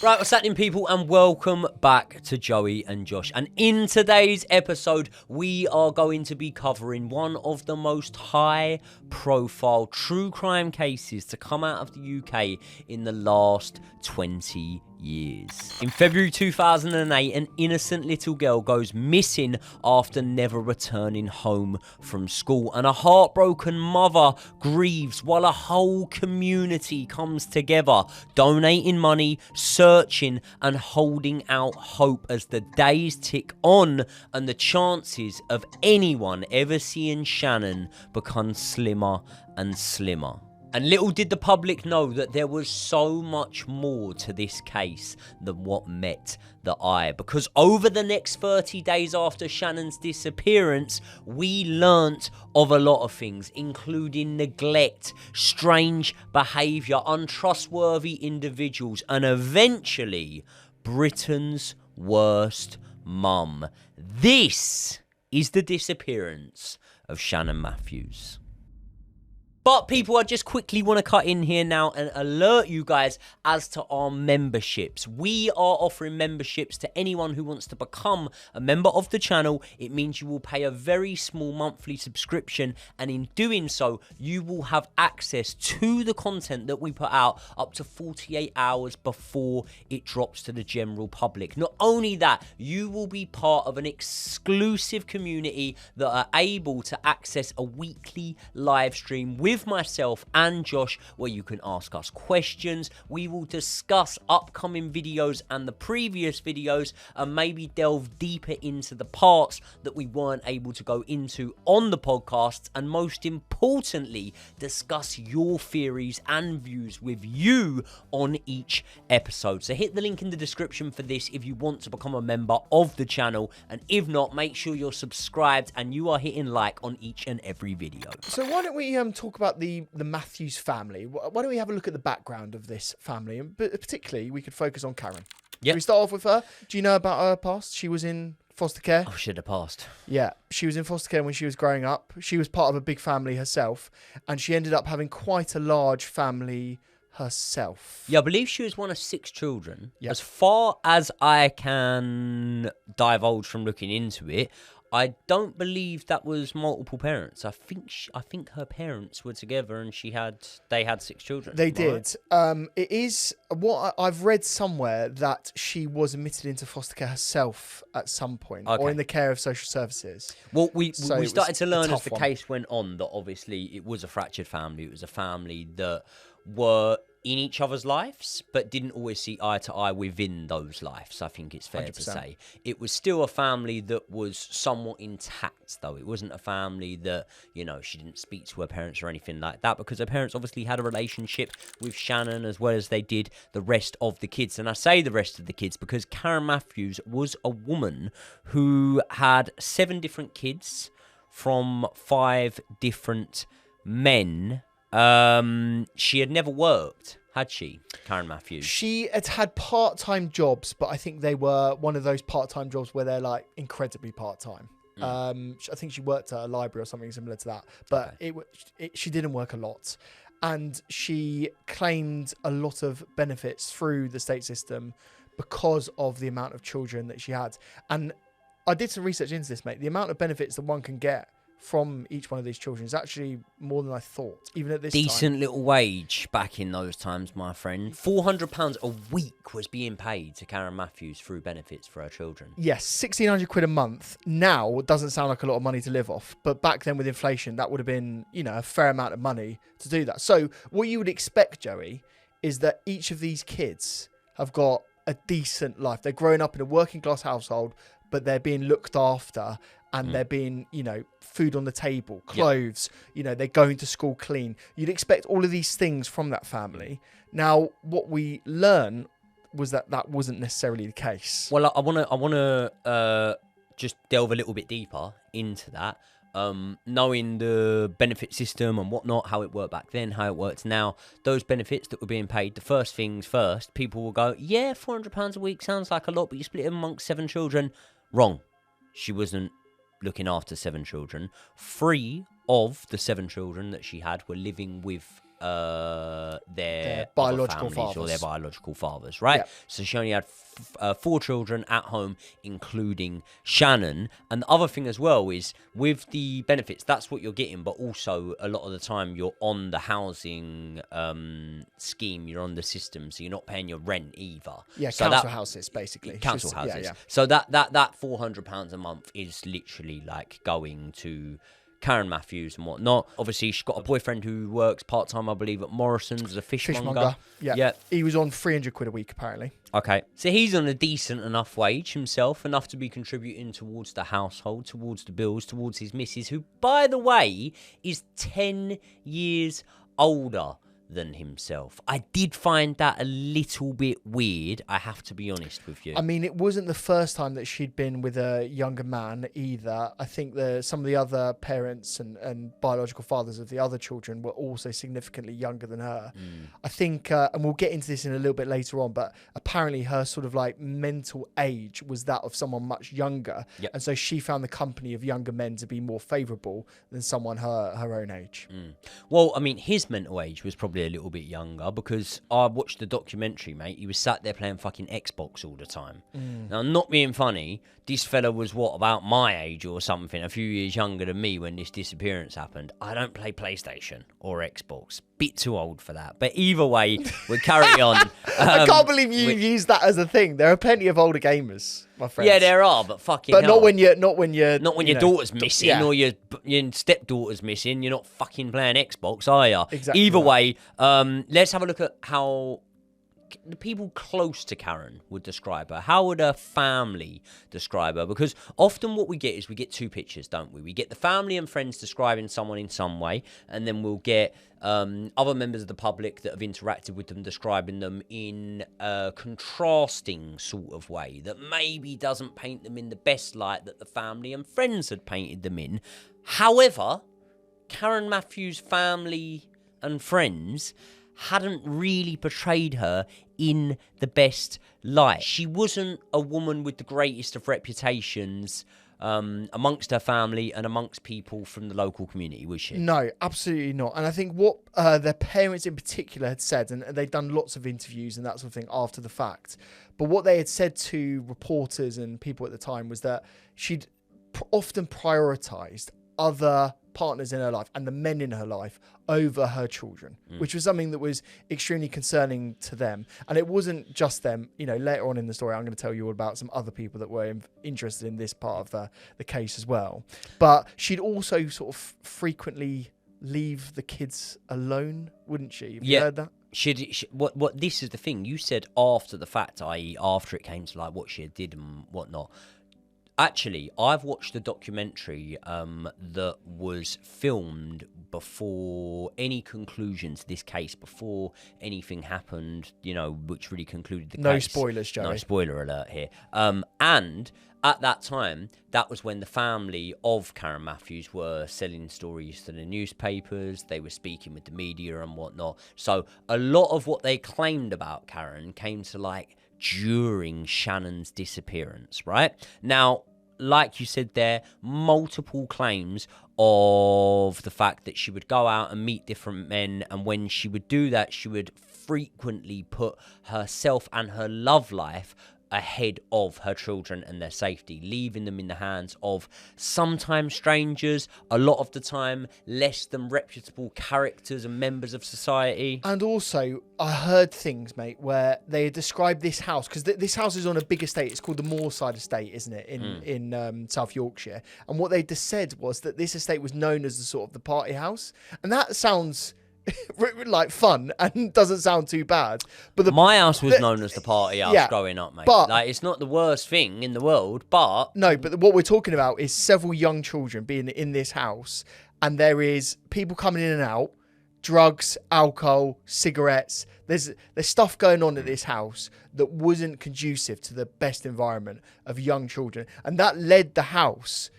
Right, what's happening, people, and welcome back to Joey and Josh. And in today's episode, we are going to be covering one of the most high-profile true crime cases to come out of the UK in the last 20 years. In February 2008, an innocent little girl goes missing after never returning home from school, and a heartbroken mother grieves while a whole community comes together, donating money, searching and holding out hope as the days tick on and the chances of anyone ever seeing Shannon become slimmer and slimmer. And little did the public know that there was so much more to this case than what met the eye. Because over the next 30 days after Shannon's disappearance, we learnt of a lot of things, including neglect, strange behaviour, untrustworthy individuals, and eventually Britain's worst mum. This is the disappearance of Shannon Matthews. But people, I just quickly want to cut in here now and alert you guys as to our memberships. We are offering memberships to anyone who wants to become a member of the channel. It means you will pay a very small monthly subscription, and in doing so, you will have access to the content that we put out up to 48 hours before it drops to the general public. Not only that, you will be part of an exclusive community that are able to access a weekly live stream with myself and Josh, where you can ask us questions. We will discuss upcoming videos and the previous videos, and maybe delve deeper into the parts that we weren't able to go into on the podcasts, and most importantly, discuss your theories and views with you on each episode. So hit the link in the description for this if you want to become a member of the channel, and if not, make sure you're subscribed and you are hitting like on each and every video. So why don't we talk about the Matthews family? Why don't we have a look at the background of this family, and particularly we could focus on Karen. Yeah. We start off with her. Do you know about her past? She was in foster care. Oh, should have passed. Yeah, she was in foster care when she was growing up. She was part of a big family herself, and she ended up having quite a large family herself. Yeah, I believe she was one of 6 children. Yep. As far as I can divulge from looking into it, I don't believe that was multiple parents. I think her parents were together and they had 6 children. They did. It is what I've read somewhere, that she was admitted into foster care herself at some point, or in the care of social services. Well, we started to learn as the case went on that obviously it was a fractured family. It was a family that were in each other's lives, but didn't always see eye to eye within those lives. I think it's fair 100%. to say. It was still a family that was somewhat intact, though. It wasn't a family that, you know, she didn't speak to her parents or anything like that, because her parents obviously had a relationship with Shannon as well as they did the rest of the kids. And I say the rest of the kids because Karen Matthews was a woman who had 7 different kids from 5 different men. She had never worked, had she, Karen Matthews? She had part-time jobs, but I think they were one of those part-time jobs where they're like incredibly part-time. I think she worked at a library or something similar to that, but she didn't work a lot, and she claimed a lot of benefits through the state system because of the amount of children that she had. And I did some research into this, mate. The amount of benefits that one can get from each one of these children is actually more than I thought, even at this Decent little wage back in those times, my friend. £400 a week was being paid to Karen Matthews through benefits for her children. Yes, 1,600 quid a month. Now doesn't sound like a lot of money to live off, but back then with inflation, that would have been, you know, a fair amount of money to do that. So what you would expect, Joey, is that each of these kids have got a decent life. They're growing up in a working class household, but they're being looked after, and they're being, you know, food on the table, clothes, you know, they're going to school clean. You'd expect all of these things from that family. Now, what we learn was that that wasn't necessarily the case. Well, I want to just delve a little bit deeper into that. Knowing the benefit system and whatnot, how it worked back then, how it works now, those benefits that were being paid, the first things first, people will go, yeah, £400 a week sounds like a lot, but you split it amongst 7 children. Wrong. She wasn't looking after 7 children. 3 of the 7 children that she had were living with their biological other families or their fathers. biological fathers, right? Yep. So she only had 4 children at home, including Shannon. And the other thing as well is with the benefits, that's what you're getting, but also a lot of the time you're on the housing scheme, you're on the system, so you're not paying your rent either. Yeah, so council houses, basically. Council houses. Yeah, yeah. So that £400 a month is literally like going to Karen Matthews and whatnot. Obviously, she's got a boyfriend who works part-time, I believe, at Morrison's as a fishmonger. Yeah. Yep. He was on £300 a week, apparently. Okay. So he's on a decent enough wage himself, enough to be contributing towards the household, towards the bills, towards his missus, who, by the way, is 10 years older than himself. I did find that a little bit weird, I have to be honest with you. I mean, it wasn't the first time that she'd been with a younger man either. I think some of the other parents and biological fathers of the other children were also significantly younger than her. I think, and we'll get into this in a little bit later on, but apparently her sort of like mental age was that of someone much younger. Yep. And so she found the company of younger men to be more favourable than someone her own age. Well, I mean, his mental age was probably a little bit younger because I watched the documentary, mate. He was sat there playing fucking Xbox all the time. Now, not being funny, this fella was about my age or something, a few years younger than me when this disappearance happened. I don't play PlayStation or Xbox. Bit too old for that. But either way, we'll carry on. I can't believe you used that as a thing. There are plenty of older gamers, my friend. Yeah, there are, but fucking But hell. not when your daughter's missing or your stepdaughter's missing. You're not fucking playing Xbox, are you? Exactly. Either way, let's have a look at how the people close to Karen would describe her. How would her family describe her? Because often what we get is we get 2 pictures, don't we? We get the family and friends describing someone in some way, and then we'll get other members of the public that have interacted with them describing them in a contrasting sort of way that maybe doesn't paint them in the best light that the family and friends had painted them in. However, Karen Matthews' family and friends hadn't really portrayed her in the best light. She wasn't a woman with the greatest of reputations amongst her family and amongst people from the local community, was she? No, absolutely not. And I think what their parents in particular had said, and they'd done lots of interviews and that sort of thing after the fact, but what they had said to reporters and people at the time was that she'd often prioritised other partners in her life and the men in her life over her children, which was something that was extremely concerning to them. And it wasn't just them. You know, later on in the story, I'm going to tell you all about some other people that were interested in this part of the case as well. But she'd also sort of frequently leave the kids alone, wouldn't she? Have you heard that? What this is the thing you said after the fact, i.e. after it came to like what she did and whatnot. Actually, I've watched a documentary that was filmed before any conclusion to this case, before anything happened, you know, which really concluded the case. No spoilers, Joey. No spoiler alert here. And at that time, that was when the family of Karen Matthews were selling stories to the newspapers. They were speaking with the media and whatnot. So a lot of what they claimed about Karen came to light during Shannon's disappearance, right? Now, like you said there, multiple claims of the fact that she would go out and meet different men, and when she would do that, she would frequently put herself and her love life ahead of her children and their safety, leaving them in the hands of sometimes strangers, a lot of the time less than reputable characters and members of society. And also, I heard things, mate, where they described this house, because this house is on a big estate. It's called the Moorside Estate, isn't it, in South Yorkshire? And what they just said was that this estate was known as the sort of the party house, and that sounds like fun and doesn't sound too bad. But my house was known as the party house growing up, mate. But like, it's not the worst thing in the world, but no. But what we're talking about is several young children being in this house, and there is people coming in and out, drugs, alcohol, cigarettes. There's stuff going on at this house that wasn't conducive to the best environment of young children, and that led the house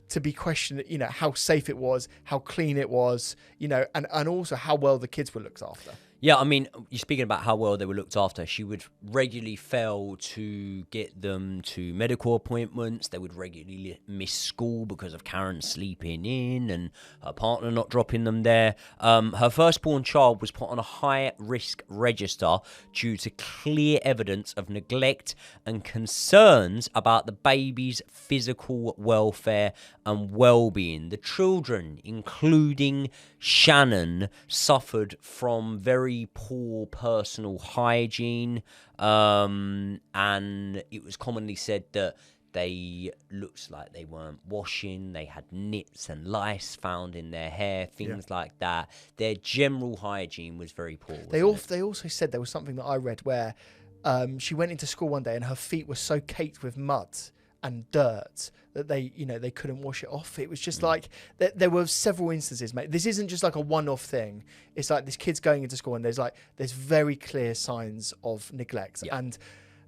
to be questioned, you know, how safe it was, how clean it was, you know, and also how well the kids were looked after. Yeah, I mean, you're speaking about how well they were looked after. She would regularly fail to get them to medical appointments. They would regularly miss school because of Karen sleeping in and her partner not dropping them there. Her firstborn child was put on a high-risk register due to clear evidence of neglect and concerns about the baby's physical welfare and well-being. The children, including Shannon, suffered from very poor personal hygiene, and it was commonly said that they looked like they weren't washing. They had nits and lice found in their hair, things like that. Their general hygiene was very poor. They also said there was something that I read where she went into school one day and her feet were so caked with mud and dirt that they couldn't wash it off. It was just like there were several instances, mate. This isn't just like a one-off thing. It's like this kid's going into school and there's very clear signs of neglect. And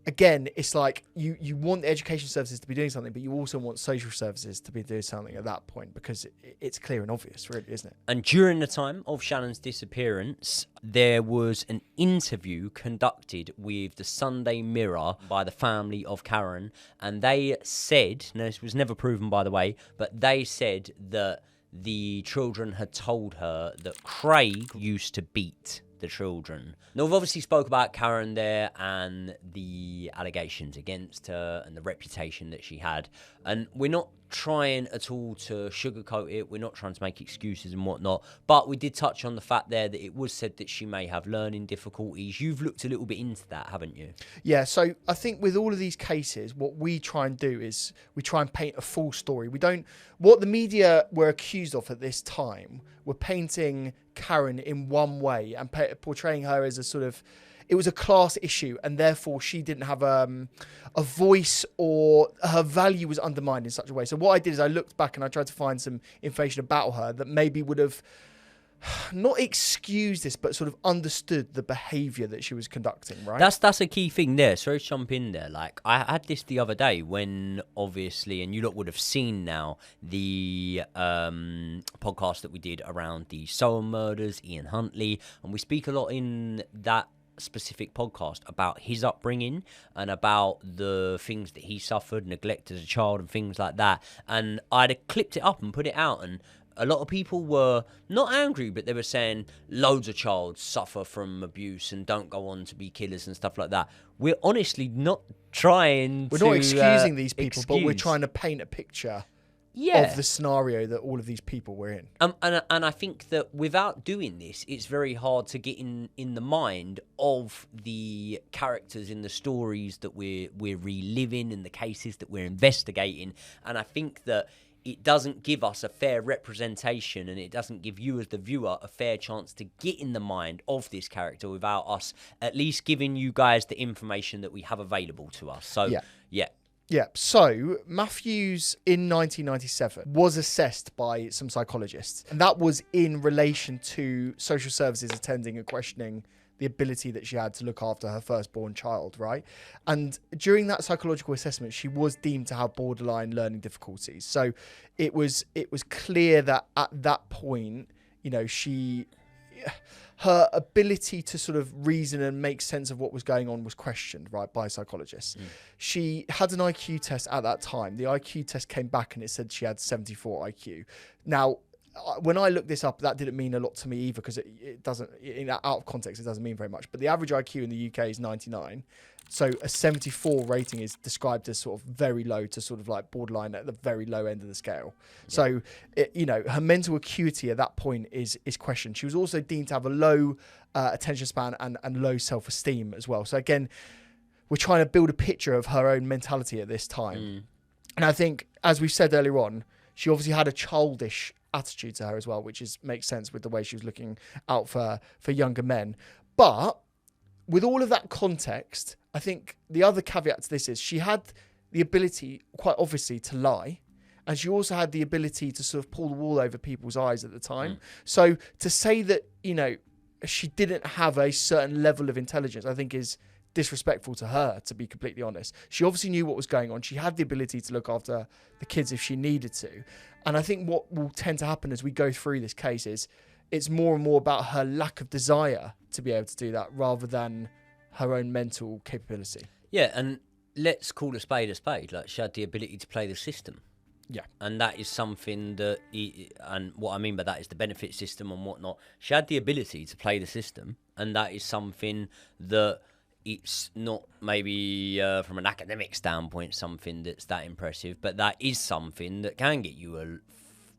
again, it's like you want the education services to be doing something, but you also want social services to be doing something at that point, because it's clear and obvious, really, isn't it? And during the time of Shannon's disappearance, there was an interview conducted with the Sunday Mirror by the family of Karen, and they said, now this was never proven by the way, but they said that the children had told her that Craig used to beat the children. Now, we've obviously spoke about Karen there and the allegations against her and the reputation that she had. And we're not trying at all to sugarcoat it. We're not trying to make excuses and whatnot. But we did touch on the fact there that it was said that she may have learning difficulties. You've looked a little bit into that, haven't you? Yeah, so I think with all of these cases, what we try and do is we try and paint a full story. We don't... What the media were accused of at this time were painting Karen in one way and portraying her as a sort of... It was a class issue, and therefore she didn't have a voice, or her value was undermined in such a way. So what I did is I looked back and I tried to find some information about her that maybe would have not excused this, but sort of understood the behaviour that she was conducting, right? That's a key thing there. Sorry to jump in there. Like, I had this the other day when, obviously, and you lot would have seen now, the podcast that we did around the Soham murders, Ian Huntley, and we speak a lot in that specific podcast about his upbringing and about the things that he suffered, neglect as a child and things like that. And I'd clipped it up and put it out, and a lot of people were not angry, but they were saying loads of child suffer from abuse and don't go on to be killers and stuff like that. We're honestly not trying We're to... not excusing these people, but we're trying to paint a picture of the scenario that all of these people were in. And I think that without doing this, it's very hard to get in the mind of the characters in the stories that we're reliving and the cases that we're investigating. And I think that it doesn't give us a fair representation, and it doesn't give you as the viewer a fair chance to get in the mind of this character without us at least giving you guys the information that we have available to us. So, Yeah, so Matthews in 1997 was assessed by some psychologists, and that was in relation to social services attending and questioning the ability that she had to look after her firstborn child, right? And during that psychological assessment, she was deemed to have borderline learning difficulties. So it was clear that at that point, her ability to sort of reason and make sense of what was going on was questioned, right, by psychologists. She had an IQ test at that time. The IQ test came back and it said she had 74 IQ. Now, when I looked this up, that didn't mean a lot to me either, because it doesn't, out of context, it doesn't mean very much. But the average IQ in the UK is 99. So a 74 rating is described as sort of very low to sort of like borderline at the very low end of the scale. Yeah. So, her mental acuity at that point is questioned. She was also deemed to have a low attention span and low self-esteem as well. So again, we're trying to build a picture of her own mentality at this time. And I think, as we've said earlier on, she obviously had a childish attitude to her as well, which makes sense with the way she was looking out for younger men. But with all of that context, I think the other caveat to this is she had the ability, quite obviously, to lie. And she also had the ability to sort of pull the wool over people's eyes at the time. So to say that, she didn't have a certain level of intelligence, I think is disrespectful to her, to be completely honest. She obviously knew what was going on. She had the ability to look after the kids if she needed to. And I think what will tend to happen as we go through this case is it's more and more about her lack of desire to be able to do that rather than her own mental capability. Yeah, and let's call a spade a spade. Like, she had the ability to play the system. Yeah. And that is something that, and what I mean by that is the benefit system and whatnot. She had the ability to play the system, and that is something that it's not maybe from an academic standpoint something that's that impressive, but that is something that can get you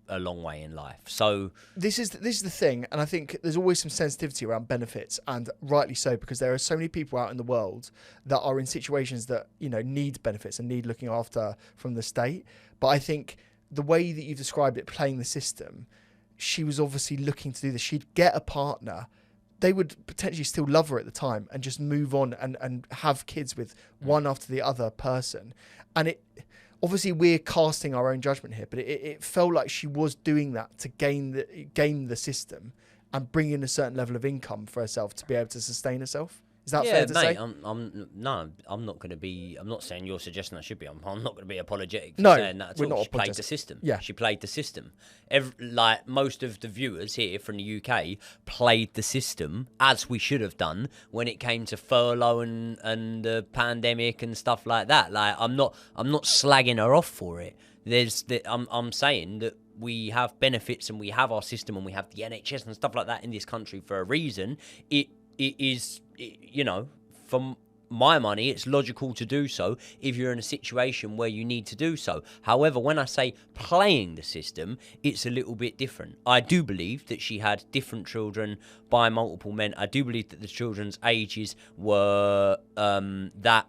a long way in life. So this is the thing, and I think there's always some sensitivity around benefits, and rightly so, because there are so many people out in the world that are in situations that, you know, need benefits and need looking after from the state. But I think the way that you've described it, playing the system, she was obviously looking to do this. She'd get a partner. They would potentially still love her at the time and just move on and have kids with one after the other person. And it, obviously we're casting our own judgment here, but it felt like she was doing that to game the system and bring in a certain level of income for herself to be able to sustain herself. Is that fair to say? I'm not going to be. I'm not saying you're suggesting I should be. I'm not going to be apologetic for No, saying that at we're all. not She played the system. Yeah. She played the system. Like most of the viewers here from the UK played the system as we should have done when it came to furlough and the pandemic and stuff like that. Like, I'm not slagging her off for it. I'm saying that we have benefits and we have our system and we have the NHS and stuff like that in this country for a reason. It is, you know, from my money, it's logical to do so if you're in a situation where you need to do so. However, when I say playing the system, it's a little bit different. I do believe that she had different children by multiple men. I do believe that the children's ages were that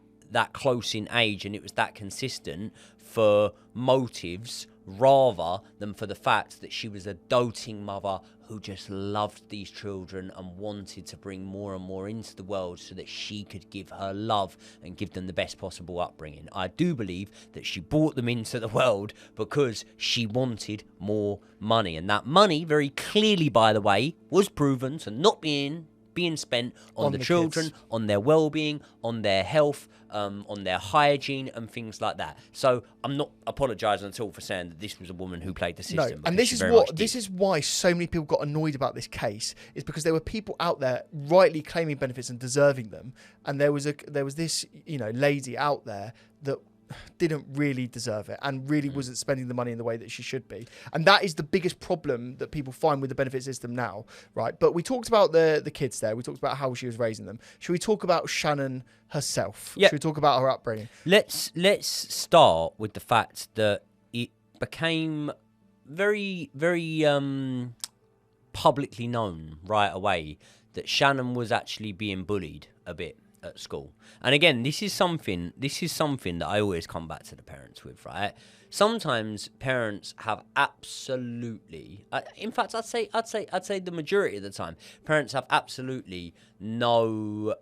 close in age and it was that consistent for motives rather than for the fact that she was a doting mother who just loved these children and wanted to bring more and more into the world so that she could give her love and give them the best possible upbringing. I do believe that she brought them into the world because she wanted more money, and that money, very clearly, by the way, was proven to not being spent on the children, kids, on their well-being, on their health, on their hygiene and things like that. So I'm not apologising at all for saying that this was a woman who played the system. No, and this is why so many people got annoyed about this case, is because there were people out there rightly claiming benefits and deserving them, and there was this, you know, lady out there that didn't really deserve it and really wasn't spending the money in the way that she should be. And that is the biggest problem that people find with the benefit system now, right? But we talked about the kids there. We talked about how she was raising them. Should we talk about Shannon herself? Yeah. Should we talk about her upbringing? Let's start with the fact that it became very, very publicly known right away that Shannon was actually being bullied a bit at school. And again, this is something that I always come back to the parents with, right? Sometimes parents have absolutely, in fact, I'd say the majority of the time, parents have absolutely no,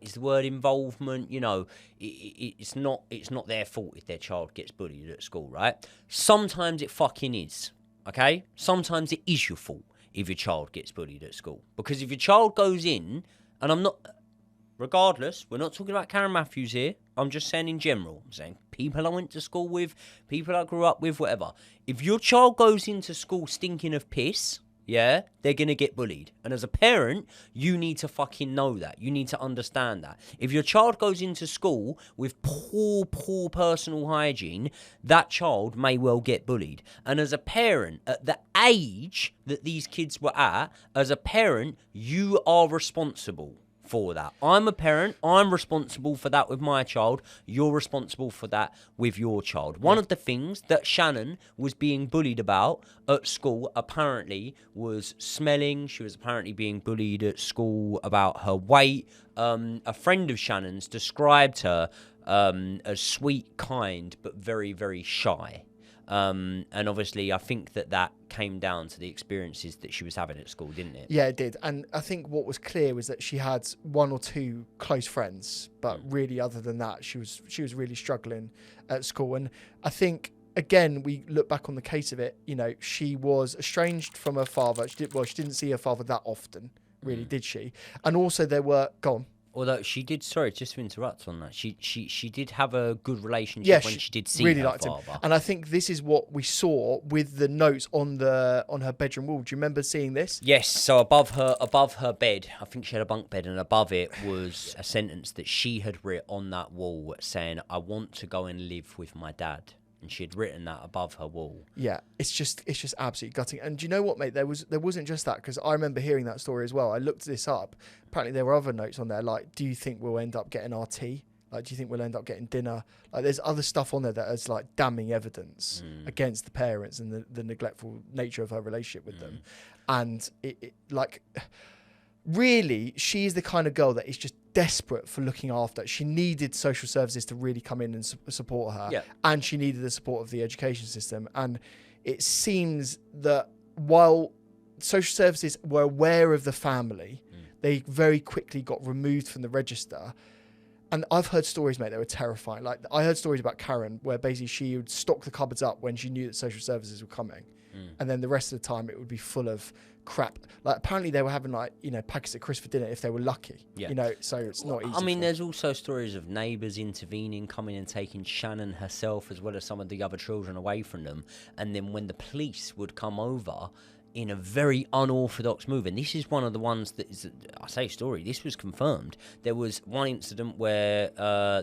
is the word involvement? You know, it's not their fault if their child gets bullied at school, right? Sometimes it fucking is, okay? Sometimes it is your fault if your child gets bullied at school, because if your child goes in, and I'm not. Regardless, we're not talking about Karen Matthews here. I'm just saying in general. I'm saying people I went to school with, people I grew up with, whatever. If your child goes into school stinking of piss, yeah, they're going to get bullied. And as a parent, you need to fucking know that. You need to understand that. If your child goes into school with poor personal hygiene, that child may well get bullied. And as a parent, at the age that these kids were at, as a parent, you are responsible for that. I'm a parent. I'm responsible for that with my child. You're responsible for that with your child. One of the things that Shannon was being bullied about at school apparently was smelling. She was apparently being bullied at school about her weight. A friend of Shannon's described her as sweet, kind, but very, very shy. And obviously, I think that came down to the experiences that she was having at school, didn't it? Yeah, it did. And I think what was clear was that she had one or two close friends, but really, other than that, she was really struggling at school. And I think, again, we look back on the case of it. You know, she was estranged from her father. She didn't see her father that often, really, did she? And also, there were Although she did, sorry, just to interrupt on that, she did have a good relationship when she did see really her liked father. him. And I think this is what we saw with the notes on her bedroom wall. Do you remember seeing this? Yes, so above her bed, I think she had a bunk bed, and above it was a sentence that she had written on that wall saying, "I want to go and live with my dad." And she had written that above her wall. Yeah, it's just absolutely gutting. And do you know what, mate? There wasn't just that, because I remember hearing that story as well. I looked this up. Apparently, there were other notes on there like, "Do you think we'll end up getting our tea? Like, do you think we'll end up getting dinner?" Like, there's other stuff on there that is like damning evidence against the parents and the neglectful nature of her relationship with them. And it like, really, she is the kind of girl that is just desperate for looking after. She needed social services to really come in and support her, and she needed the support of the education system. And it seems that while social services were aware of the family, they very quickly got removed from the register. And I've heard stories, mate, that were terrifying. Like, I heard stories about Karen where basically she would stock the cupboards up when she knew that social services were coming, and then the rest of the time it would be full of crap. Like, apparently they were having, like, you know, packets of crisps for dinner if they were lucky. You know, so it's not easy. I mean, there's also stories of neighbours intervening, coming and taking Shannon herself as well as some of the other children away from them. And then when the police would come over in a very unorthodox move, and this is one of the ones that is, I say story, this was confirmed. There was one incident where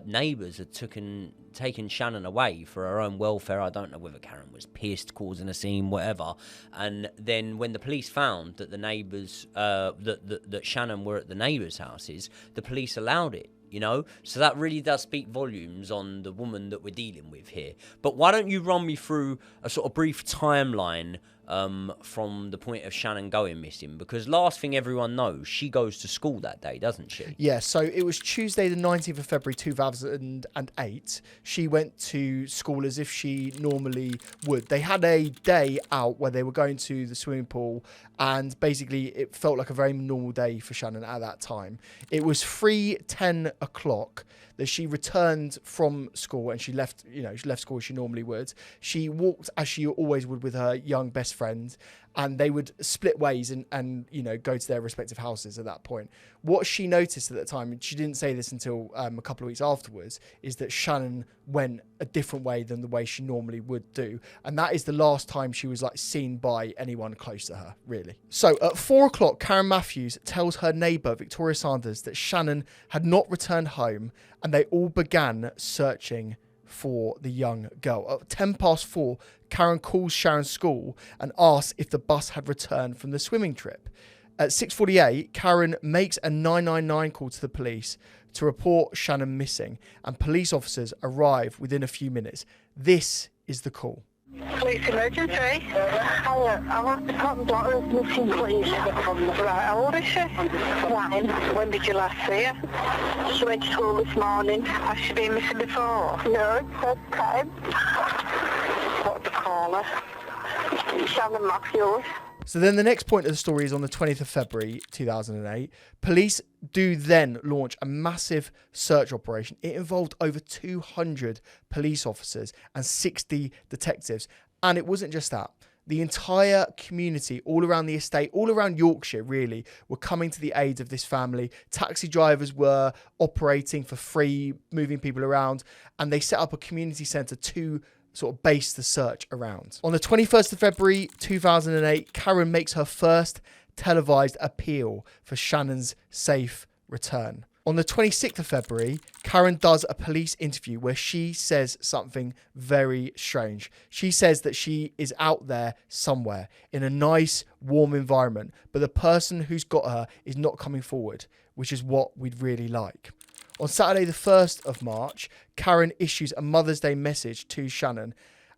neighbours had taken Shannon away for her own welfare. I don't know whether Karen was pissed, causing a scene, whatever. And then when the police found that the neighbours, that Shannon were at the neighbours' houses, the police allowed it. You know, so that really does speak volumes on the woman that we're dealing with here. But why don't you run me through a sort of brief timeline from the point of Shannon going missing? Because last thing everyone knows, she goes to school that day, doesn't she? Yeah, so it was Tuesday the 19th of February 2008. She went to school as if she normally would. They had a day out where they were going to the swimming pool, and basically it felt like a very normal day for Shannon at that time. It was 3:10 o'clock that she returned from school, and she left school as she normally would. She walked as she always would with her young best friend, and they would split ways and you know, go to their respective houses at that point. What she noticed at the time, and she didn't say this until a couple of weeks afterwards, is that Shannon went a different way than the way she normally would do. And that is the last time she was like seen by anyone close to her, really. So at 4 o'clock, Karen Matthews tells her neighbour, Victoria Sanders, that Shannon had not returned home, and they all began searching for the young girl. At 4:10, Karen calls Sharon's school and asks if the bus had returned from the swimming trip. At 6:48, Karen makes a 999 call to the police to report Shannon missing, and police officers arrive within a few minutes. This is the call. Police emergency. Hiya, I want to put my daughter missing, please. Right, how old is she? 9. When did you last see her? She went to school this morning. Has she been missing before? No, first time. What to call her? Shannon Matthews. So then the next point of the story is on the 20th of February 2008. Police do then launch a massive search operation. It involved over 200 police officers and 60 detectives. And it wasn't just that. The entire community, all around the estate, all around Yorkshire, really, were coming to the aid of this family. Taxi drivers were operating for free, moving people around. And they set up a community centre to sort of base the search around. On the 21st of February 2008, Karen makes her first televised appeal for Shannon's safe return. On the 26th of February, Karen does a police interview where she says something very strange. She says that she is out there somewhere in a nice, warm environment, but the person who's got her is not coming forward, which is what we'd really like. On Saturday the 1st of March, Karen issues a Mother's Day message to Shannon,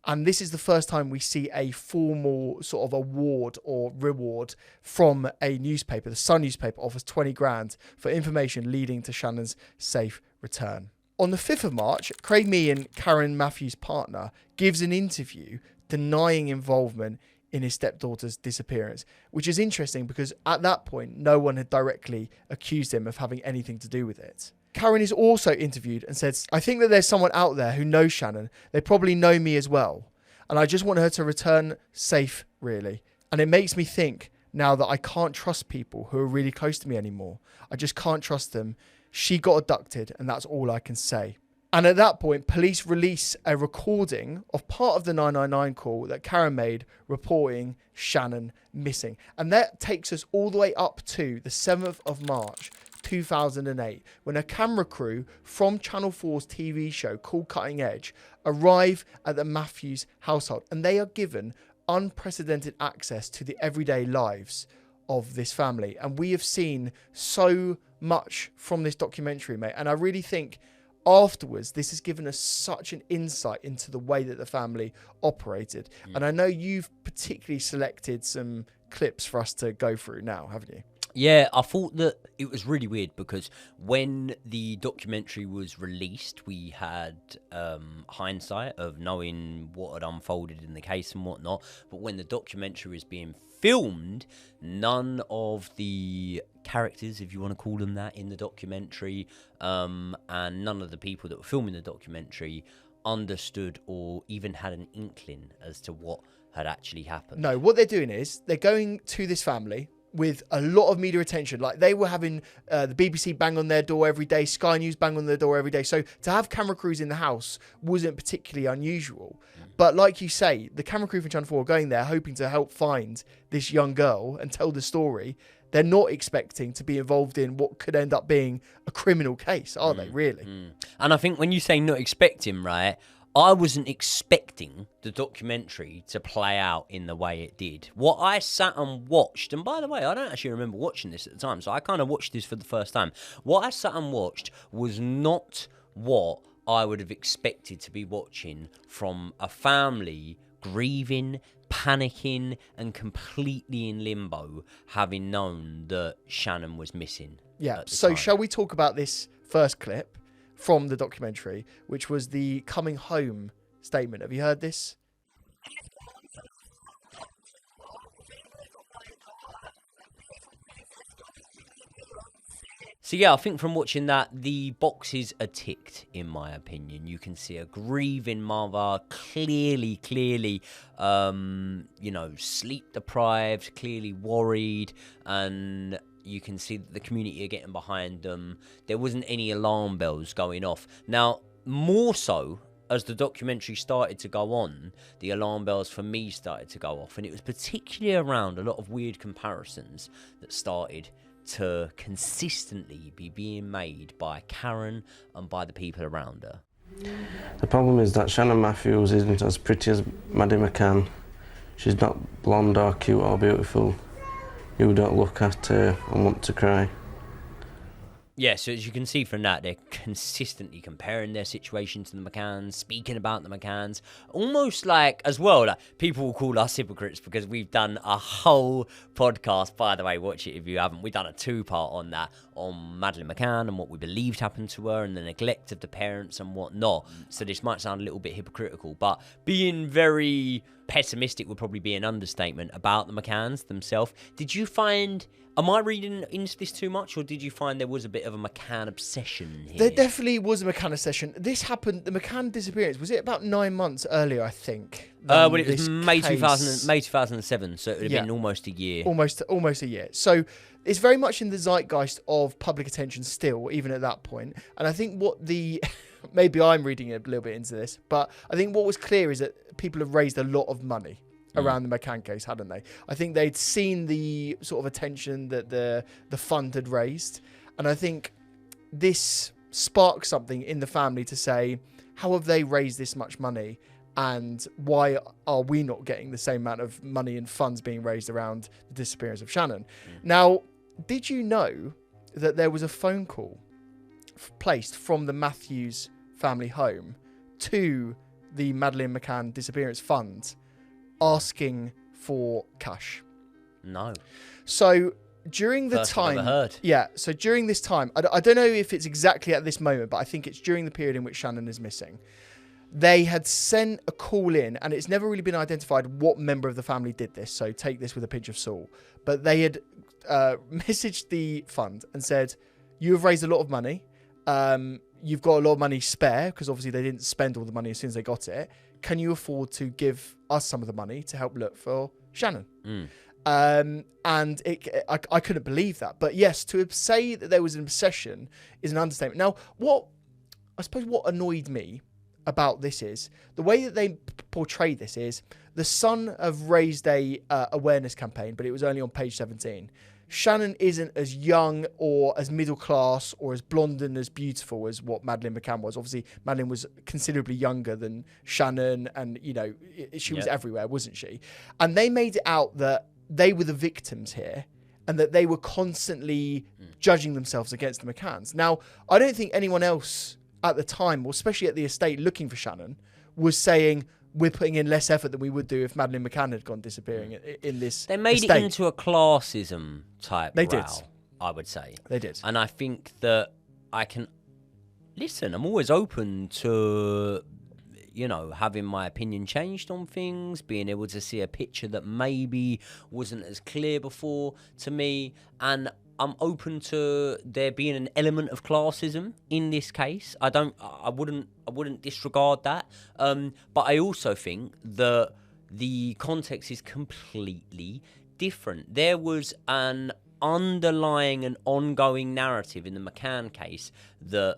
and this is the first time we see a formal sort of award or reward from a newspaper. The Sun newspaper offers 20 grand for information leading to Shannon's safe return. On the 5th of March, Craig Meehan, Karen Matthews' partner, gives an interview denying involvement in his stepdaughter's disappearance, which is interesting because at that point, no one had directly accused him of having anything to do with it. Karen is also interviewed and says, "I think that there's someone out there who knows Shannon. They probably know me as well. And I just want her to return safe, really. And it makes me think now that I can't trust people who are really close to me anymore. I just can't trust them She got abducted, and that's all I can say. And at that point, police release a recording of part of the 999 call that Karen made reporting Shannon missing. And that takes us all the way up to the 7th of March, 2008, when a camera crew from Channel 4's TV show called Cutting Edge arrive at the Matthews household. And they are given unprecedented access to the everyday lives of this family. And we have seen so much from this documentary, mate. And I really think afterwards, this has given us such an insight into the way that the family operated. And I know you've particularly selected some clips for us to go through now, haven't you? Yeah, I thought that it was really weird because when the documentary was released, we had hindsight of knowing what had unfolded in the case and whatnot. But when the documentary was being filmed, none of the characters, if you want to call them that, in the documentary, and none of the people that were filming the documentary understood or even had an inkling as to what had actually happened. No, what they're doing is they're going to this family with a lot of media attention. Like, they were having the BBC bang on their door every day, Sky News bang on their door every day. So to have camera crews in the house wasn't particularly unusual. But like you say, the camera crew from Channel 4 are going there hoping to help find this young girl and tell the story. They're not expecting to be involved in what could end up being a criminal case, are they, really? And I think when you say not expecting, right, I wasn't expecting the documentary to play out in the way it did. What I sat and watched, and by the way, I don't actually remember watching this at the time, so I kind of watched this for the first time. What I sat and watched was not what I would have expected to be watching from a family grieving, panicking, and completely in limbo, having known that Shannon was missing. Yeah, so shall we talk about this first clip from the documentary, which was the coming home statement? Have you heard this? So yeah, I think from watching that, the boxes are ticked, in my opinion. You can see a grieving mother, clearly, sleep deprived, clearly worried, and you can see that the community are getting behind them. There wasn't any alarm bells going off. Now, more so, as the documentary started to go on, the alarm bells for me started to go off. And it was particularly around a lot of weird comparisons that started to consistently be being made by Karen and by the people around her. The problem is that Shannon Matthews isn't as pretty as Madeleine McCann. She's not blonde or cute or beautiful. You don't look at her and want to cry. Yeah, so as you can see from that, they're consistently comparing their situation to the McCanns, speaking about the McCanns, almost like, as well, like, people will call us hypocrites because we've done a whole podcast, by the way, watch it if you haven't, we've done a 2-part on that, on Madeleine McCann and what we believed happened to her and the neglect of the parents and whatnot. So this might sound a little bit hypocritical, but being very pessimistic would probably be an understatement about the McCanns themselves. Did you find... Am I reading into this too much, or did you find there was a bit of a McCann obsession here? There definitely was a McCann obsession. This happened, the McCann disappearance, was it about 9 months earlier, I think? Well, it was May 2007, so it would have been almost a year. Almost a year. So it's very much in the zeitgeist of public attention still, even at that point. And I think what the... maybe I'm reading a little bit into this, but I think what was clear is that people have raised a lot of money around the McCann case, hadn't they? I think they'd seen the sort of attention that the fund had raised, and I think this sparked something in the family to say, how have they raised this much money, and why are we not getting the same amount of money and funds being raised around the disappearance of Shannon? Now, did you know that there was a phone call placed from the Matthews family home to the Madeleine McCann Disappearance Fund asking for cash? No. So during the First I've time... ever heard. Yeah, so during this time, I don't know if it's exactly at this moment, but I think it's during the period in which Shannon is missing. They had sent a call in, and it's never really been identified what member of the family did this, so take this with a pinch of salt. But they had messaged the fund and said, you have raised a lot of money. You've got a lot of money spare, because obviously they didn't spend all the money as soon as they got it. Can you afford to give us some of the money to help look for Shannon? And I couldn't believe that. But yes, to say that there was an obsession is an understatement. Now, what annoyed me about this is the way that they portrayed this is the Sun have raised a awareness campaign, but it was only on page 17. Shannon isn't as young or as middle class or as blonde and as beautiful as what Madeleine McCann was. Obviously, Madeleine was considerably younger than Shannon, and she was everywhere, wasn't she? And they made it out that they were the victims here, and that they were constantly judging themselves against the McCanns. Now, I don't think anyone else at the time, or especially at the estate looking for Shannon, was saying, we're putting in less effort than we would do if Madeleine McCann had gone disappearing in this They made estate. it into a classism type They row, did. I would say. They did. And I think that I can... Listen, I'm always open to, having my opinion changed on things, being able to see a picture that maybe wasn't as clear before to me, and I'm open to there being an element of classism in this case. I wouldn't disregard that. But I also think that the context is completely different. There was an underlying and ongoing narrative in the McCann case that,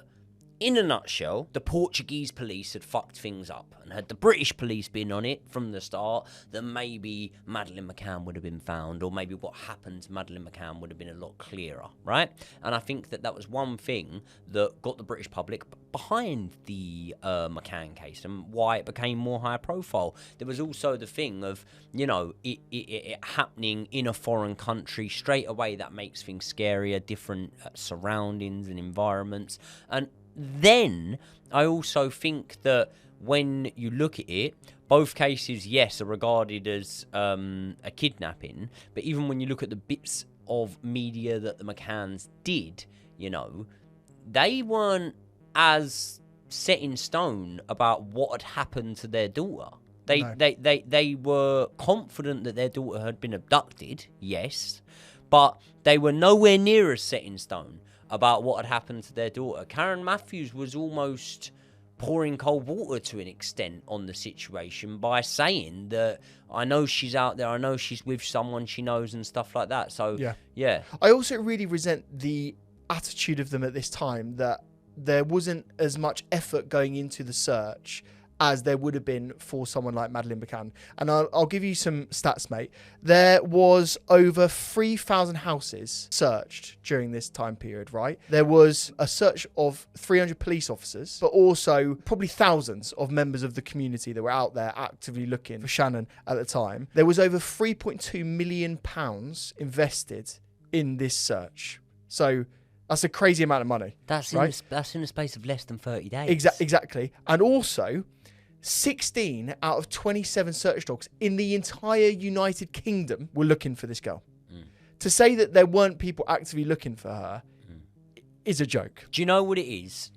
in a nutshell, the Portuguese police had fucked things up, and had the British police been on it from the start, then maybe Madeleine McCann would have been found, or maybe what happened to Madeleine McCann would have been a lot clearer, right? And I think that was one thing that got the British public behind the McCann case and why it became more high profile. There was also the thing of, it happening in a foreign country straight away. That makes things scarier, different surroundings and environments. And then I also think that when you look at it, both cases, yes, are regarded as a kidnapping, but even when you look at the bits of media that the McCanns did, they weren't as set in stone about what had happened to their daughter. They were confident that their daughter had been abducted, yes, but they were nowhere near as set in stone about what had happened to their daughter. Karen Matthews was almost pouring cold water to an extent on the situation by saying that, I know she's out there, I know she's with someone she knows and stuff like that. So, yeah. I also really resent the attitude of them at this time, that there wasn't as much effort going into the search as there would have been for someone like Madeleine McCann. And I'll give you some stats, mate. There was over 3,000 houses searched during this time period, right? There was a search of 300 police officers, but also probably thousands of members of the community that were out there actively looking for Shannon at the time. There was over £3.2 million invested in this search. So that's a crazy amount of money. That's right? That's in the space of less than 30 days. Exactly. And also, 16 out of 27 search dogs in the entire United Kingdom were looking for this girl. To say that there weren't people actively looking for her is a joke. Do you know what it is?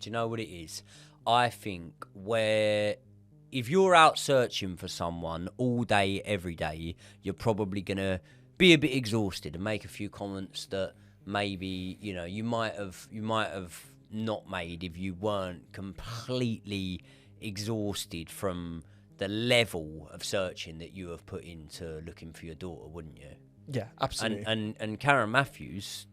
I think if you're out searching for someone all day, every day, you're probably going to be a bit exhausted and make a few comments that maybe, you might have not made if you weren't completely exhausted from the level of searching that you have put into looking for your daughter, wouldn't you? Yeah, absolutely. And Karen Matthews,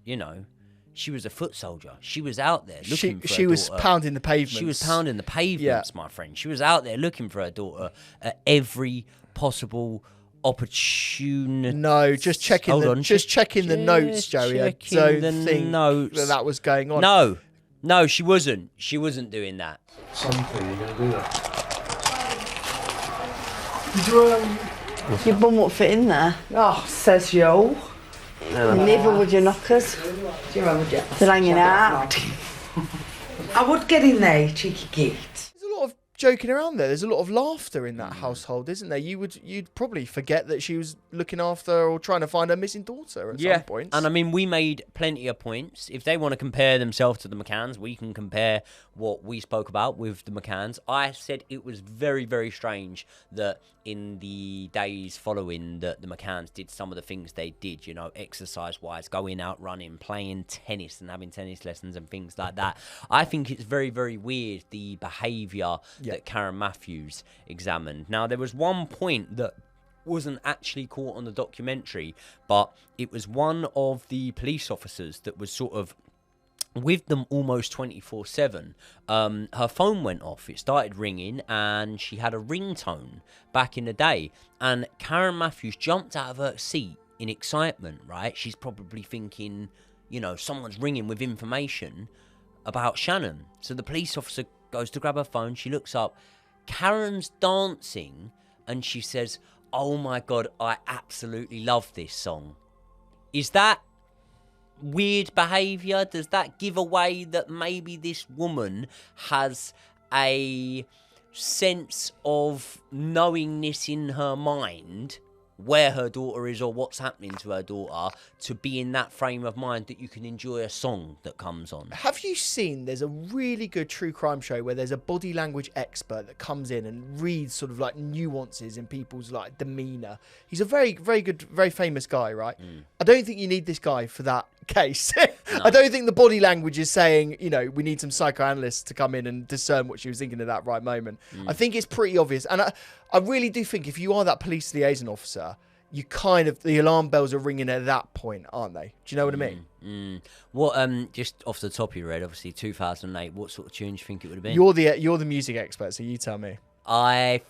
she was a foot soldier. She was out there looking for her She was daughter. pounding the pavements. She was pounding the pavements, my friend. She was out there looking for her daughter at every possible opportune. No, just checking the notes, Joey. I don't think that was going on. No, she wasn't. She wasn't doing that. Something, you're going to do that. Your bum won't fit in there. Oh, says you. Neither would your knockers. They're hanging out. I would get in there, you cheeky git. There's a lot of joking around there. There's a lot of laughter in that household, isn't there? You'd probably forget that she was looking after or trying to find her missing daughter at some point. And I mean, we made plenty of points. If they want to compare themselves to the McCanns, we can compare what we spoke about with the McCanns. I said it was very, very strange that in the days following that the McCanns did some of the things they did, exercise-wise, going out running, playing tennis and having tennis lessons and things like that. I think it's very, very weird, the behaviour that Karen Matthews examined. Now, there was one point that wasn't actually caught on the documentary, but it was one of the police officers that was sort of with them almost 24/7. Her phone went off. It started ringing, and she had a ringtone back in the day. And Karen Matthews jumped out of her seat in excitement, right? She's probably thinking, someone's ringing with information about Shannon. So the police officer goes to grab her phone. She looks up. Karen's dancing, and she says, "Oh my God, I absolutely love this song." Is that weird behaviour? Does that give away that maybe this woman has a sense of knowingness in her mind where her daughter is or what's happening to her daughter, to be in that frame of mind that you can enjoy a song that comes on? Have you seen, there's a really good true crime show where there's a body language expert that comes in and reads sort of like nuances in people's like demeanour. He's a very, very good, very famous guy, right? I don't think you need this guy for that case. No. I don't think the body language is saying, we need some psychoanalysts to come in and discern what she was thinking at that right moment. I think it's pretty obvious. And I really do think if you are that police liaison officer, you the alarm bells are ringing at that point, aren't they? Do you know what I mean? What, just off the top of your head, obviously 2008, what sort of tune do you think it would have been? You're the music expert, so you tell me. I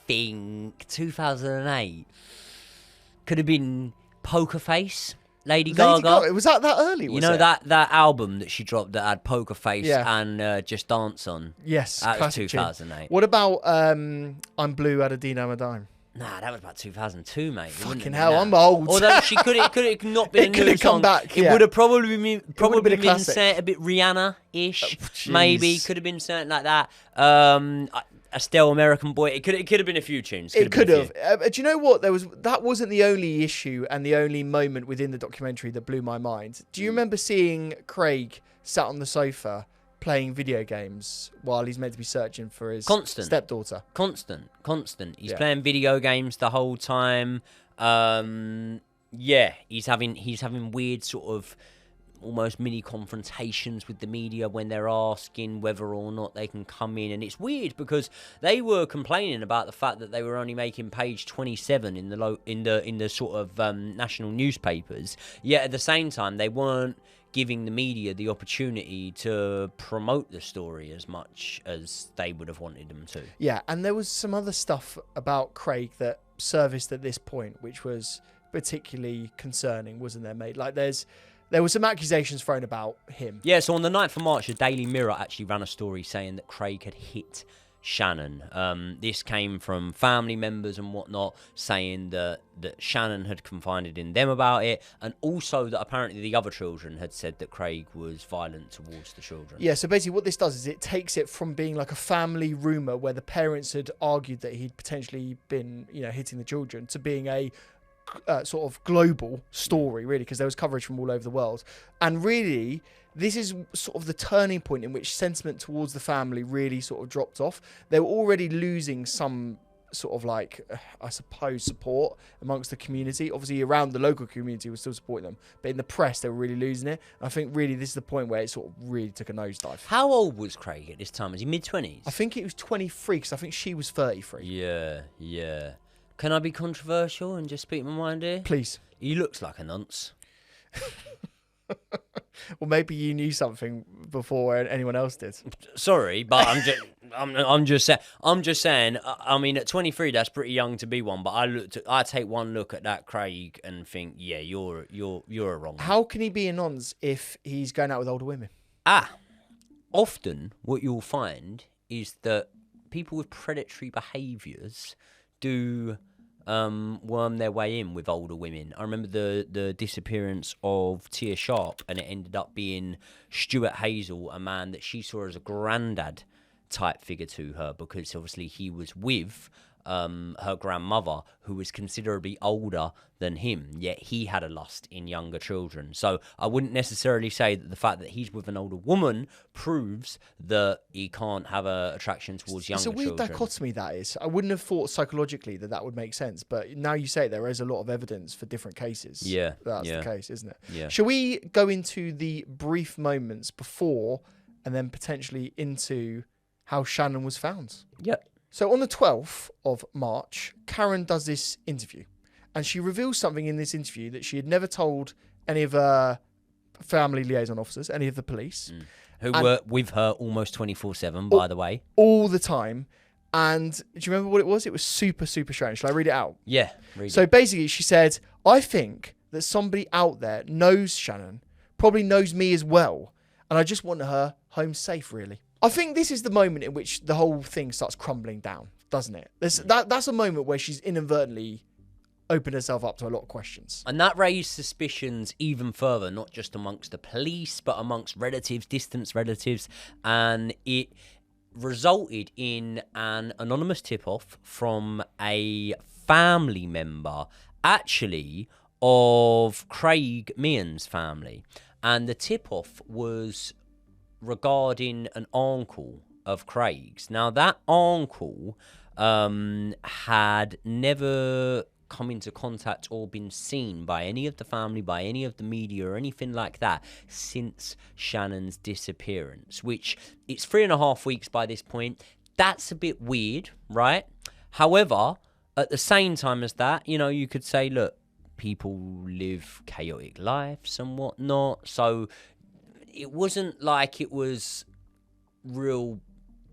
think 2008 could have been Poker Face. Lady Gaga. Was that early? Was that album that she dropped that had Poker Face and Just Dance on? Yes, that was 2008. Tune. What about I'm Blue, Adadina, Madame? Nah, that was about 2000, mate. Fucking hell, I'm old. Although it could have not been a new song. Back, it would have probably been classic. a bit Rihanna-ish, maybe. Could have been something like that. Estelle, American Boy. It could have been a few tunes. It could have. Do you know what? That wasn't the only issue and the only moment within the documentary that blew my mind. Do you remember seeing Craig sat on the sofa playing video games while he's meant to be searching for his stepdaughter? Constant. He's playing video games the whole time. He's having weird sort of almost mini confrontations with the media when they're asking whether or not they can come in. And it's weird because they were complaining about the fact that they were only making page 27 in the sort of national newspapers, yet at the same time they weren't giving the media the opportunity to promote the story as much as they would have wanted them to. Yeah, and there was some other stuff about Craig that surfaced at this point which was particularly concerning, wasn't there, mate? Like there were some accusations thrown about him. Yeah, so on the 9th of March, the Daily Mirror actually ran a story saying that Craig had hit Shannon. This came from family members and whatnot, saying that Shannon had confided in them about it, and also that apparently the other children had said that Craig was violent towards the children. Yeah, so basically what this does is it takes it from being like a family rumour where the parents had argued that he'd potentially been, hitting the children, to being a sort of global story, really, because there was coverage from all over the world. And really, this is sort of the turning point in which sentiment towards the family really sort of dropped off. They were already losing some sort of like, I suppose, support amongst the community. Obviously, around the local community was still supporting them, but in the press, they were really losing it. And I think really this is the point where it sort of really took a nosedive. How old was Craig at this time? Was he mid-20s? I think it was 23, because I think she was 33. Yeah. Can I be controversial and just speak my mind here? Please. He looks like a nonce. Well, maybe you knew something before anyone else did. Sorry, but I'm just saying. I mean, at 23, that's pretty young to be one. But I take one look at that Craig and think, yeah, you're a wrong one. How can he be a nonce if he's going out with older women? Often what you'll find is that people with predatory behaviours do worm their way in with older women. I remember the disappearance of Tia Sharp, and it ended up being Stuart Hazel, a man that she saw as a granddad type figure to her, because obviously he was with her grandmother, who was considerably older than him, yet he had a lust in younger children. So I wouldn't necessarily say that the fact that he's with an older woman proves that he can't have an attraction towards younger children. It's a weird dichotomy, that is. I wouldn't have thought psychologically that would make sense, but now you say it, there is a lot of evidence for different cases. Yeah, that's the case, isn't it? Yeah. Shall we go into the brief moments before and then potentially into how Shannon was found? Yep. So on the 12th of March, Karen does this interview, and she reveals something in this interview that she had never told any of her family liaison officers, any of the police. Who were with her almost 24/7, by the way. All the time. And do you remember what it was? It was super, super strange. Shall I read it out? Yeah, read So it. basically, she said, I think that somebody out there knows Shannon, probably knows me as well, and I just want her home safe, really. I think this is the moment in which the whole thing starts crumbling down, doesn't it? That's a moment where she's inadvertently opened herself up to a lot of questions. And that raised suspicions even further, not just amongst the police, but amongst relatives, distant relatives, and it resulted in an anonymous tip-off from a family member, actually, of Craig Meehan's family. And the tip-off was regarding an uncle of Craig's. Now, that uncle had never come into contact or been seen by any of the family, by any of the media or anything like that since Shannon's disappearance, which it's 3.5 weeks by this point. That's a bit weird, right? However, at the same time as that, you know, you could say, look, people live chaotic lives and whatnot, so it wasn't like it was real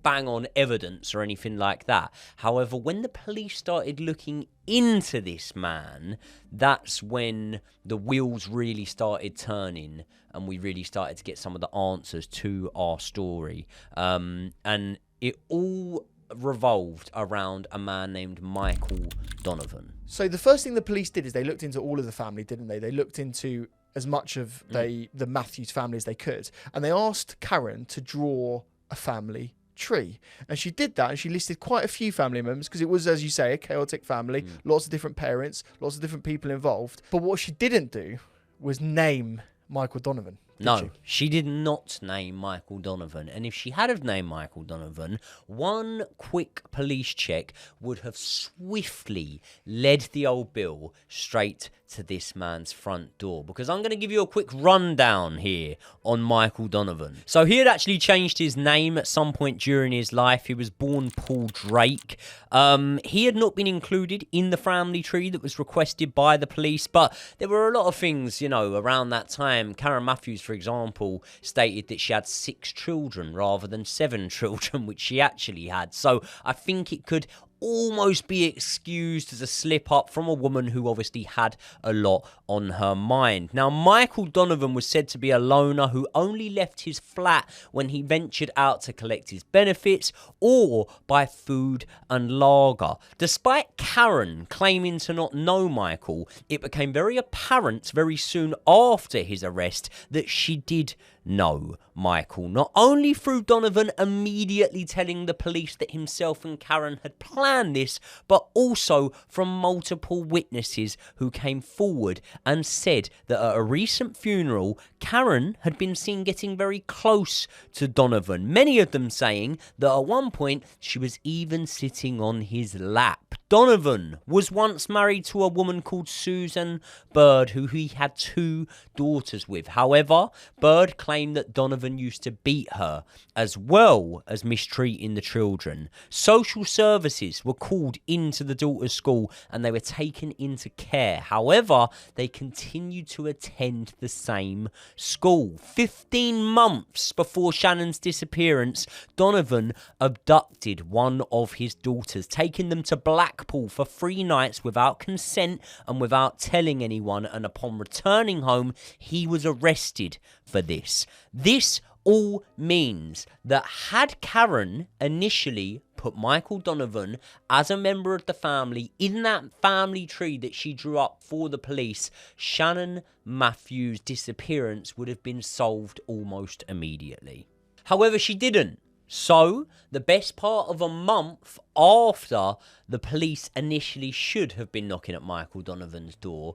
bang on evidence or anything like that. However, when the police started looking into this man, that's when the wheels really started turning and we really started to get some of the answers to our story. And it all revolved around a man named Michael Donovan. So the first thing the police did is they looked into all of the family, didn't they? They looked into as much of the Matthews family as they could. And they asked Karen to draw a family tree, and she did that, and she listed quite a few family members because it was, as you say, a chaotic family, lots of different parents, lots of different people involved. But what she didn't do was name Michael Donovan. No, she did not name Michael Donovan. And if she had have named Michael Donovan, one quick police check would have swiftly led the old Bill straight to this man's front door. Because I'm going to give you a quick rundown here on Michael Donovan. So he had actually changed his name at some point during his life. He was born Paul Drake. He had not been included in the family tree that was requested by the police, but there were a lot of things, you know, around that time. Karen Matthews, for example, stated that she had 6 children rather than 7 children, which she actually had. So I think it could almost be excused as a slip up from a woman who obviously had a lot on her mind. Now, Michael Donovan was said to be a loner who only left his flat when he ventured out to collect his benefits or buy food and lager. Despite Karen claiming to not know Michael, it became very apparent very soon after his arrest that she did know Michael, not only through Donovan immediately telling the police that himself and Karen had planned this, but also from multiple witnesses who came forward and said that at a recent funeral, Karen had been seen getting very close to Donovan, many of them saying that at one point she was even sitting on his lap. Donovan was once married to a woman called Susan Bird, who he had 2 daughters with. However, Bird claimed that Donovan used to beat her, as well as mistreating the children. Social services were called into the daughter's school and they were taken into care. However, they continued to attend the same school. 15 months before Shannon's disappearance, Donovan abducted one of his daughters, taking them to Blackpool for 3 nights without consent and without telling anyone, and upon returning home, he was arrested for this. This all means that had Karen initially put Michael Donovan as a member of the family in that family tree that she drew up for the police, Shannon Matthews' disappearance would have been solved almost immediately. However, she didn't. So, the best part of a month after the police initially should have been knocking at Michael Donovan's door,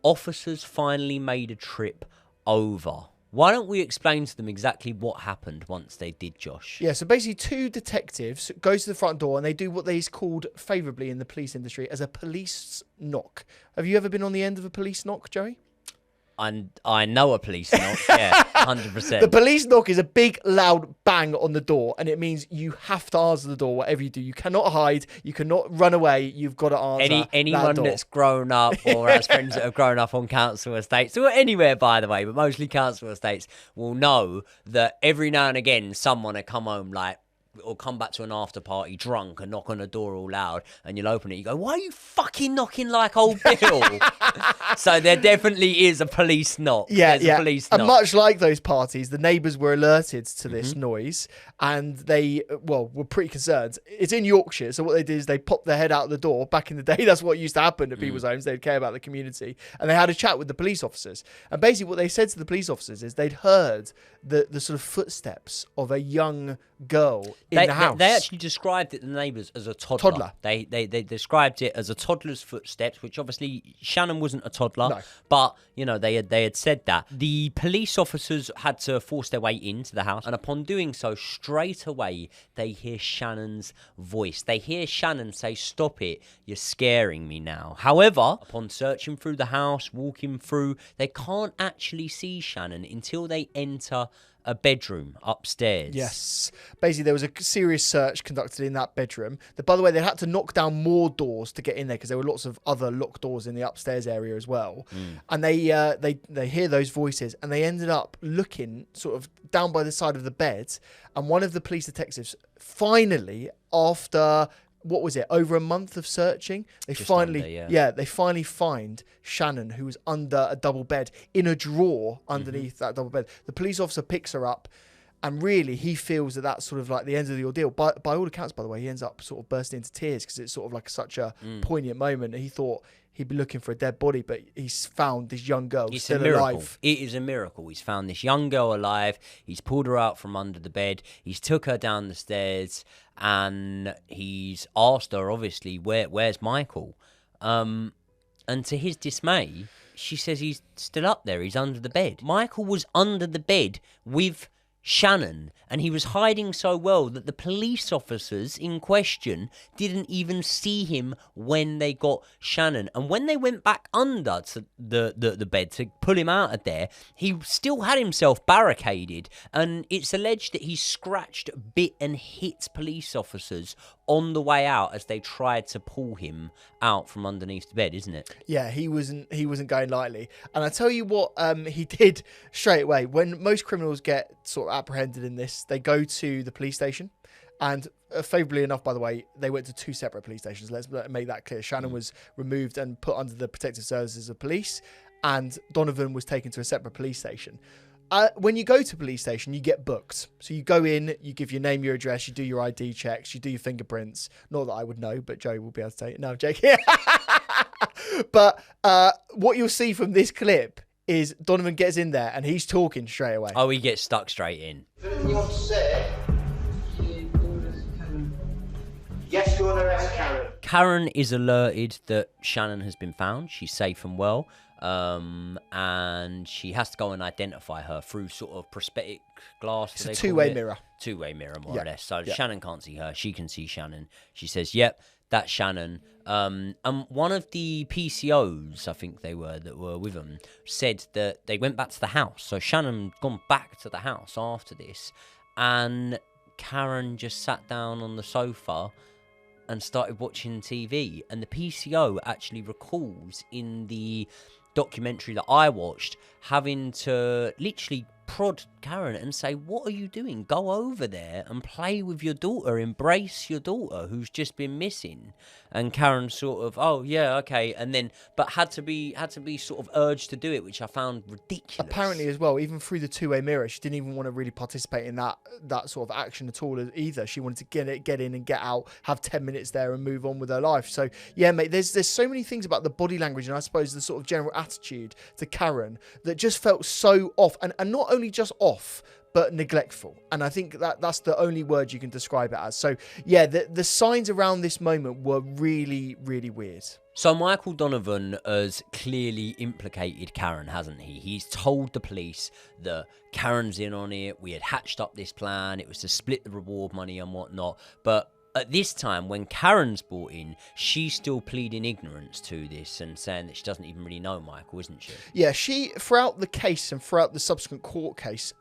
officers finally made a trip over. Why don't we explain to them exactly what happened once they did, Josh? Yeah, so basically 2 detectives go to the front door and they do what is called favourably in the police industry as a police knock. Have you ever been on the end of a police knock, Joey? I know a police knock. Yeah, 100%. The police knock is a big, loud bang on the door, and it means you have to answer the door, whatever you do. You cannot hide. You cannot run away. You've got to answer. Anyone that's grown up or has friends that have grown up on council estates or anywhere, by the way, but mostly council estates, will know that every now and again someone will come home or come back to an after party drunk and knock on the door all loud, and you'll open it. You go, "Why are you fucking knocking like old Bill?" So there definitely is a police knock. Yeah, There's a police knock. And much like those parties, the neighbours were alerted to this noise, and they were pretty concerned. It's in Yorkshire, so what they did is they popped their head out the door. Back in the day, that's what used to happen at people's homes. They'd care about the community, and they had a chat with the police officers. And basically, what they said to the police officers is they'd heard the sort of footsteps of a young girl in the house. They actually described it, the neighbours, as a toddler. They described it as a toddler's footsteps, which obviously Shannon wasn't a toddler, No. but they had said that. The police officers had to force their way into the house, and upon doing so, straight away they hear Shannon's voice. They hear Shannon say, "Stop it, you're scaring me now." However, upon searching through the house, walking through, they can't actually see Shannon until they enter a bedroom upstairs. Yes. Basically, there was a serious search conducted in that bedroom. By the way, they had to knock down more doors to get in there because there were lots of other locked doors in the upstairs area as well. And they hear those voices, and they ended up looking sort of down by the side of the bed. And one of the police detectives finally, after over a month of searching, they finally find Shannon, who was under a double bed in a drawer underneath that double bed. The police officer picks her up, and really he feels that that's sort of like the end of the ordeal. By all accounts, by the way, he ends up sort of bursting into tears because it's sort of like such a poignant moment. He thought he'd be looking for a dead body, but he's found this young girl still alive. It is a miracle. He's found this young girl alive. He's pulled her out from under the bed. He's took her down the stairs, and he's asked her, obviously, where's Michael? And to his dismay, she says he's still up there. He's under the bed. Michael was under the bed with Shannon, and he was hiding so well that the police officers in question didn't even see him when they got Shannon. And when they went back under to the bed to pull him out of there, he still had himself barricaded, and it's alleged that he scratched, bit and hit police officers on the way out as they tried to pull him out from underneath the bed, isn't it? Yeah, he wasn't going lightly. And I tell you what he did straight away. When most criminals get sort of apprehended in this, they go to the police station. And favourably enough, by the way, they went to two separate police stations. Let's make that clear. Shannon was removed and put under the protective services of police, and Donovan was taken to a separate police station. When you go to police station, you get booked. So you go in, you give your name, your address, you do your ID checks, you do your fingerprints. Not that I would know, but Joe will be able to tell you. No, I'm joking. But what you'll see from this clip is Donovan gets in there and he's talking straight away. Oh, he gets stuck straight in. You want to say? Yes, you want to arrest Karen. Karen is alerted that Shannon has been found. She's safe and well. And she has to go and identify her through sort of prosthetic glass. It's a two-way mirror. Two-way mirror, more or less. So Shannon can't see her. She can see Shannon. She says, yep, that's Shannon. And one of the PCOs, I think they were, that were with them, said that they went back to the house. So Shannon gone back to the house after this. And Karen just sat down on the sofa and started watching TV. And the PCO actually recalls in the documentary that I watched having to literally prod Karen and say, what are you doing? Go over there and play with your daughter, embrace your daughter who's just been missing. And Karen sort of, oh yeah, okay, and then but had to be sort of urged to do it, which I found ridiculous. Apparently as well, even through the two-way mirror, she didn't even want to really participate in that sort of action at all either. She wanted to get in and get out, have 10 minutes there and move on with her life. So yeah, mate, there's so many things about the body language and I suppose the sort of general attitude to Karen that just felt so off, and not only just off, but neglectful. And I think that's the only word you can describe it as. So yeah, the signs around this moment were really, really weird. So Michael Donovan has clearly implicated Karen, hasn't he? He's told the police that Karen's in on it. We had hatched up this plan. It was to split the reward money and whatnot. But At this time, when Karen's brought in, she's still pleading ignorance to this and saying that she doesn't even really know Michael, isn't she? Yeah, she, throughout the case and throughout the subsequent court case,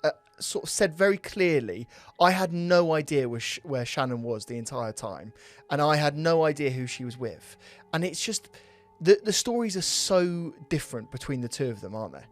sort of said very clearly, I had no idea where Shannon was the entire time, and I had no idea who she was with. And it's just, the stories are so different between the two of them, aren't they?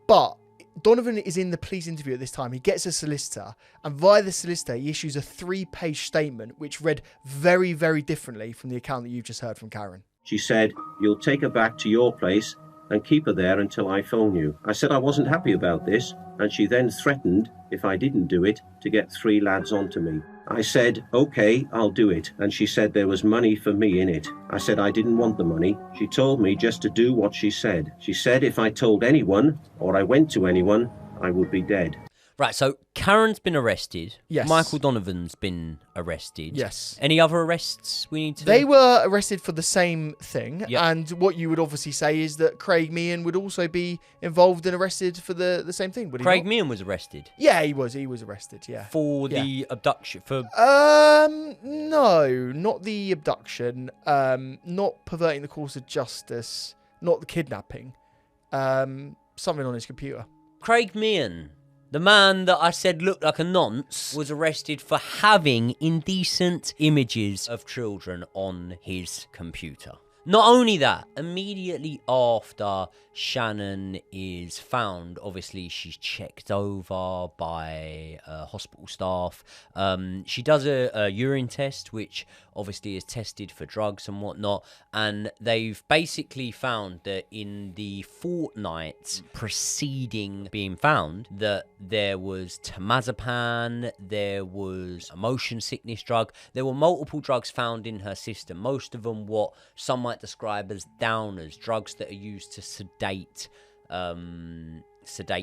But Donovan is in the police interview at this time. He gets a solicitor, and via the solicitor, he issues a 3-page statement which read very, very differently from the account that you've just heard from Karen. She said, "You'll take her back to your place and keep her there until I phone you." I said I wasn't happy about this, and she then threatened, if I didn't do it, to get 3 lads onto me. I said, "Okay, I'll do it," and she said there was money for me in it. I said I didn't want the money. She told me just to do what she said. She said if I told anyone, or I went to anyone, I would be dead. Right, so Karen's been arrested. Yes. Michael Donovan's been arrested. Yes. Any other arrests we need to... They were arrested for the same thing, Yep. and what you would obviously say is that Craig Meehan would also be involved and arrested for the same thing, would he Craig not? Meehan was arrested Yeah, he was arrested, yeah. for the abduction, for... No, not the abduction, not perverting the course of justice, not the kidnapping, something on his computer. Craig Meehan, the man that I said looked like a nonce, was arrested for having indecent images of children on his computer. Not only that, immediately after Shannon is found, obviously she's checked over by hospital staff. She does a urine test, which obviously is tested for drugs and whatnot. And they've basically found that in the fortnight preceding being found, that there was temazepam, there was a motion sickness drug. There were multiple drugs found in her system, most of them what some might describe as downers, drugs that are used to sedate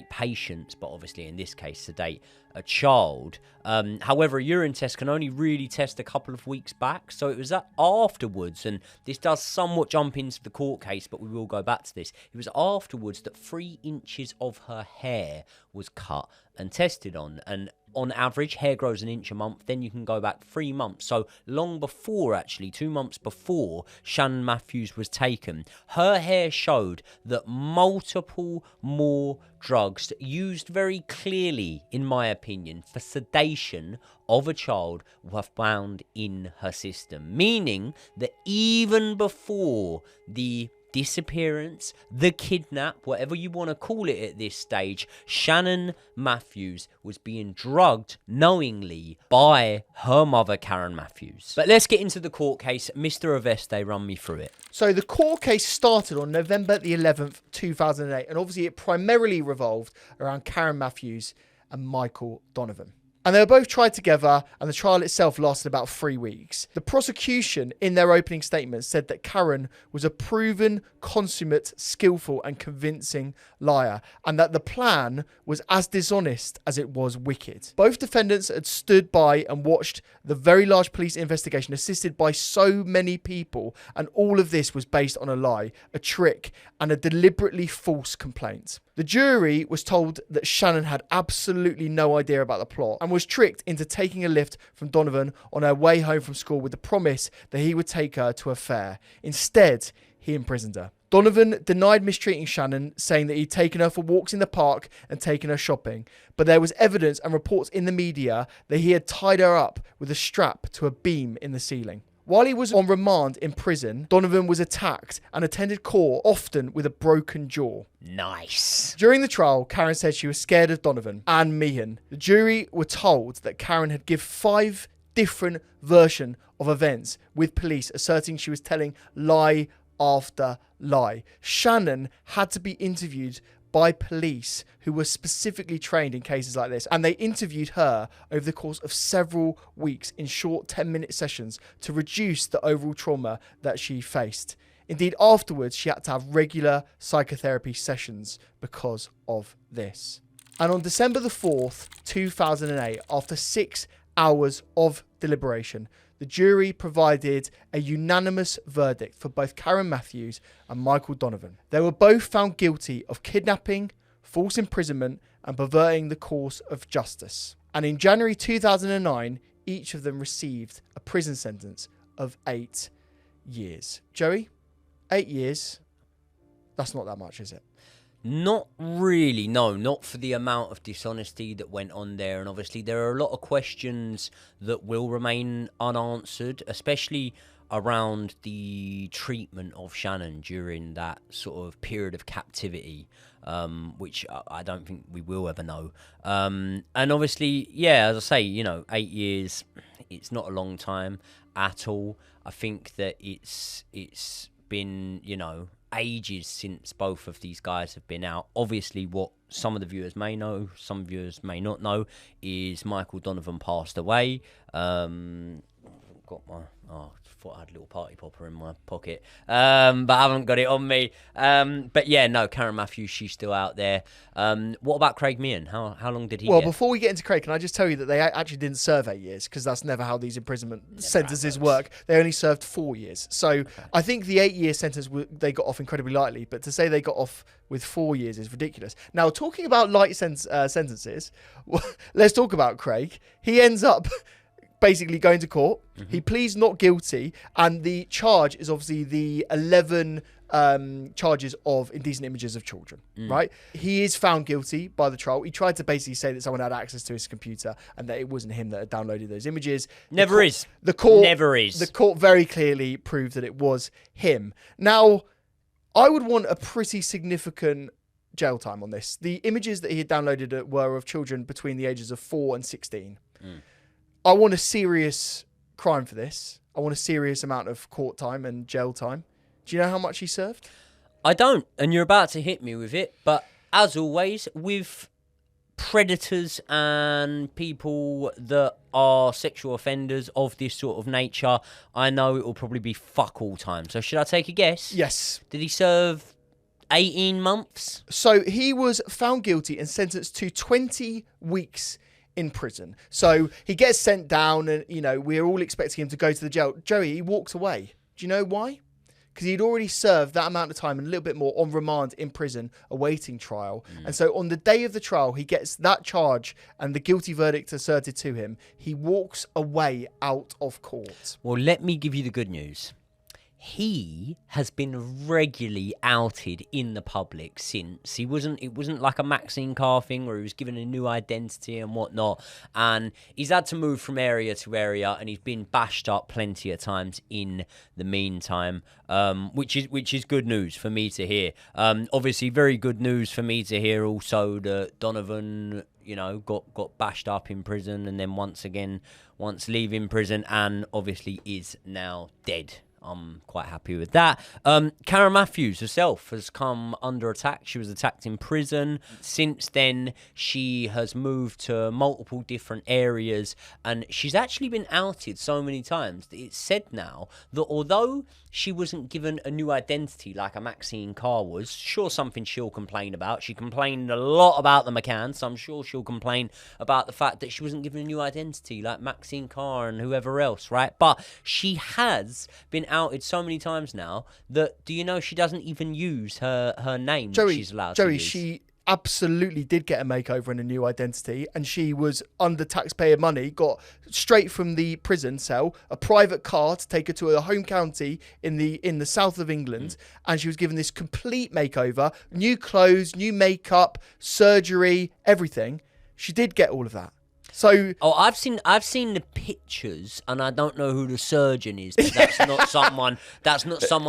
patients, but obviously in this case sedate a child. However, a urine test can only really test a couple of weeks back, so it was afterwards, and this does somewhat jump into the court case, but we will go back to this. It was afterwards that 3 inches of her hair was cut and tested on, and on average, hair grows 1 inch a month, then you can go back 3 months. So long before, actually, 2 months before Shannon Matthews was taken, her hair showed that multiple more drugs used very clearly, in my opinion, for sedation of a child were found in her system. Meaning that even before the disappearance, the kidnap, whatever you want to call it at this stage, Shannon Matthews was being drugged knowingly by her mother, Karen Matthews. But let's get into the court case. Mr. Aveste, run me through it. So the court case started on November the 11th, 2008, and obviously it primarily revolved around Karen Matthews and Michael Donovan. And they were both tried together, and the trial itself lasted about 3 weeks. The prosecution, in their opening statement, said that Karen was a proven, consummate, skillful and convincing liar, and that the plan was as dishonest as it was wicked. Both defendants had stood by and watched the very large police investigation assisted by so many people, and all of this was based on a lie, a trick, and a deliberately false complaint. The jury was told that Shannon had absolutely no idea about the plot and was tricked into taking a lift from Donovan on her way home from school with the promise that he would take her to a fair. Instead, he imprisoned her. Donovan denied mistreating Shannon, saying that he'd taken her for walks in the park and taken her shopping. But there was evidence and reports in the media that he had tied her up with a strap to a beam in the ceiling. While he was on remand in prison, Donovan was attacked and attended court, often with a broken jaw. Nice. During the trial, Karen said she was scared of Donovan and Meehan. The jury were told that Karen had given 5 different versions of events, with police asserting she was telling lie after lie. Shannon had to be interviewed by police who were specifically trained in cases like this, and they interviewed her over the course of several weeks in short 10-minute sessions to reduce the overall trauma that she faced. Indeed, afterwards, she had to have regular psychotherapy sessions because of this. And on December the 4th, 2008, after 6 hours of deliberation, the jury provided a unanimous verdict for both Karen Matthews and Michael Donovan. They were both found guilty of kidnapping, false imprisonment, and perverting the course of justice. And in January 2009, each of them received a prison sentence of 8 years. Joey, 8 years, that's not that much, is it? Not really, no, not for the amount of dishonesty that went on there. And obviously there are a lot of questions that will remain unanswered, especially around the treatment of Shannon during that sort of period of captivity, which I don't think we will ever know. And obviously, yeah, as I say, you know, 8 years, it's not a long time at all. I think that it's been, you know, ages since both of these guys have been out. Obviously, what some of the viewers may know, some viewers may not know, is Michael Donovan passed away. Got my thought I had a little party popper in my pocket, but I haven't got it on me. But yeah, no, Karen Matthews, she's still out there. What about Craig Meehan? How long did he get? Before we get into Craig, can I just tell you that they actually didn't serve 8 years, because that's never how these imprisonment sentences work. They only served 4 years. So I think the 8-year sentence they got off incredibly lightly, but to say they got off with 4 years is ridiculous. Now, talking about light sentences, let's talk about Craig. He ends up basically going to court. He pleads not guilty, and the charge is obviously the 11 charges of indecent images of children, right? He is found guilty by the trial. He tried to basically say that someone had access to his computer and that it wasn't him that had downloaded those images. The court very clearly proved that it was him. Now, I would want a pretty significant jail time on this. The images that he had downloaded were of children between the ages of 4 and 16. I want a serious crime for this. I want a serious amount of court time and jail time. Do you know how much he served? I don't, and you're about to hit me with it. But as always, with predators and people that are sexual offenders of this sort of nature, I know it will probably be fuck all time. So should I take a guess? Yes. Did he serve 18 months? So he was found guilty and sentenced to 20 weeks in prison. So he gets sent down, and, you know, we're all expecting him to go to the jail. Joey, he walked away. Do you know why? Because he'd already served that amount of time and a little bit more on remand in prison awaiting trial. And so on the day of the trial, he gets that charge and the guilty verdict asserted to him. He walks away out of court. Well, let me give you the good news. He has been regularly outed in the public since. It wasn't like a Maxine Carr thing where he was given a new identity and whatnot. And he's had to move from area to area, and he's been bashed up plenty of times in the meantime, which is good news for me to hear. Obviously, very good news for me to hear also that Donovan, you know, got bashed up in prison, and then once leaving prison, and obviously is now dead. I'm quite happy with that. Karen Matthews herself has come under attack. She was attacked in prison. Since then, she has moved to multiple different areas, and she's actually been outed so many times that it's said now that although she wasn't given a new identity like a Maxine Carr was, sure, something she'll complain about. She complained a lot about the McCann, so I'm sure she'll complain about the fact that she wasn't given a new identity like Maxine Carr and whoever else, right? But she has been outed so many times now that, do you know, she doesn't even use her name that she's allowed to use. She absolutely did get a makeover and a new identity, and she was under taxpayer money, got straight from the prison cell a private car to take her to her home county in the south of England, and she was given this complete makeover, new clothes, new makeup, surgery, everything. She did get all of that. So, I've seen the pictures, and I don't know who the surgeon is, but that's not someone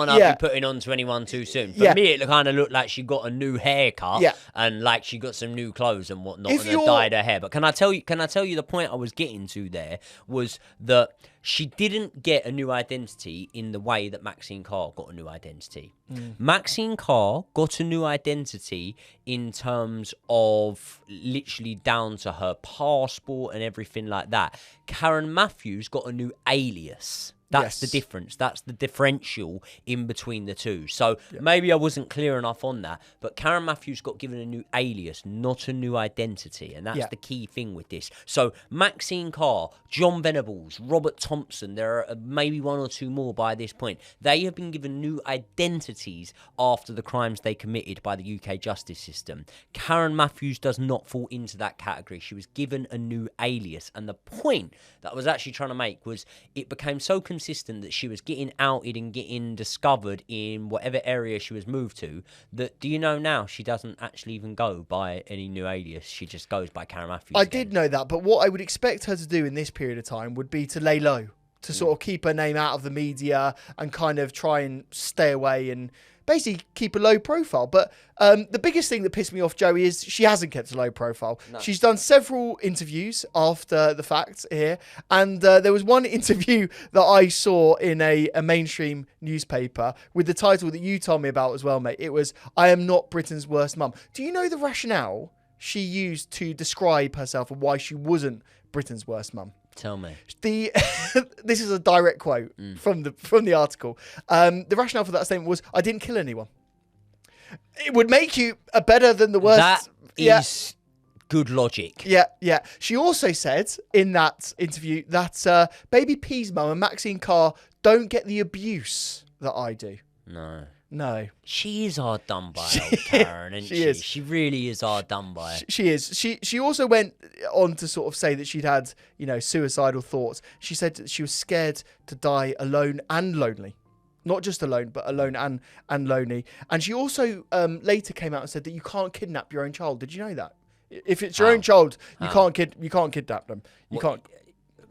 I'd be putting on to anyone too soon. For me, it kind of looked like she got a new haircut, and like she got some new clothes and whatnot, and dyed her hair. But can I tell you the point I was getting to there was that she didn't get a new identity in the way that Maxine Carr got a new identity. Maxine Carr got a new identity in terms of literally down to her passport and everything like that. Karen Matthews got a new alias. That's the difference. That's the differential in between the two. So maybe I wasn't clear enough on that, but Karen Matthews got given a new alias, not a new identity, and that's the key thing with this. So Maxine Carr, John Venables, Robert Thompson, there are maybe one or two more by this point. They have been given new identities after the crimes they committed by the UK justice system. Karen Matthews does not fall into that category. She was given a new alias, and the point that I was actually trying to make was it became so consistent that she was getting outed and getting discovered in whatever area she was moved to that, do you know now, she doesn't actually even go by any new alias. She just goes by Karen Matthews I again. did know that, but what I would expect her to do in this period of time would be to lay low, to sort of keep her name out of the media and kind of try and stay away and basically keep a low profile. But the biggest thing that pissed me off, Joey, is she hasn't kept a low profile. No. She's done several interviews after the fact here. And there was one interview that I saw in a mainstream newspaper with the title that you told me about as well, mate. It was, "I am not Britain's worst mum." Do you know the rationale she used to describe herself and why she wasn't Britain's worst mum? Tell me. This is a direct quote from the article. The rationale for that statement was, "I didn't kill anyone." It would make you a better than the worst. That is good logic. Yeah. She also said in that interview that Baby P's mum and Maxine Carr don't get the abuse that I do. No. She is hard done by, old Karen, isn't she? She really is hard done by. She is. She also went on to sort of say that she'd had, suicidal thoughts. She said that she was scared to die alone and lonely. Not just alone, but alone and lonely. And she also later came out and said that you can't kidnap your own child. Did you know that? If it's your own child, you can't kidnap them. You can't.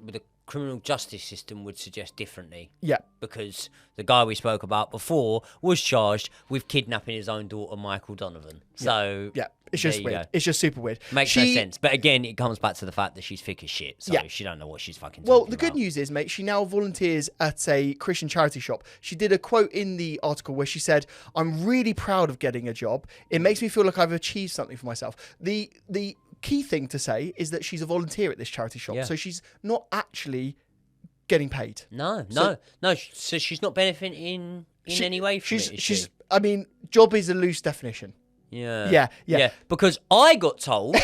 The criminal justice system would suggest differently. Yeah. Because the guy we spoke about before was charged with kidnapping his own daughter, Michael Donovan. So yeah, it's just weird. It's just super weird. Makes no sense. But again, it comes back to the fact that she's thick as shit. So she don't know what she's fucking talking Well, the about. good news is, mate, she now volunteers at a Christian charity shop. She did a quote in the article where she said, "I'm really proud of getting a job. It makes me feel like I've achieved something for myself." The key thing to say is that she's a volunteer at this charity shop. So she's not actually getting paid. No. So she's not benefiting in any way from it. I mean, job is a loose definition. Yeah. Because I got told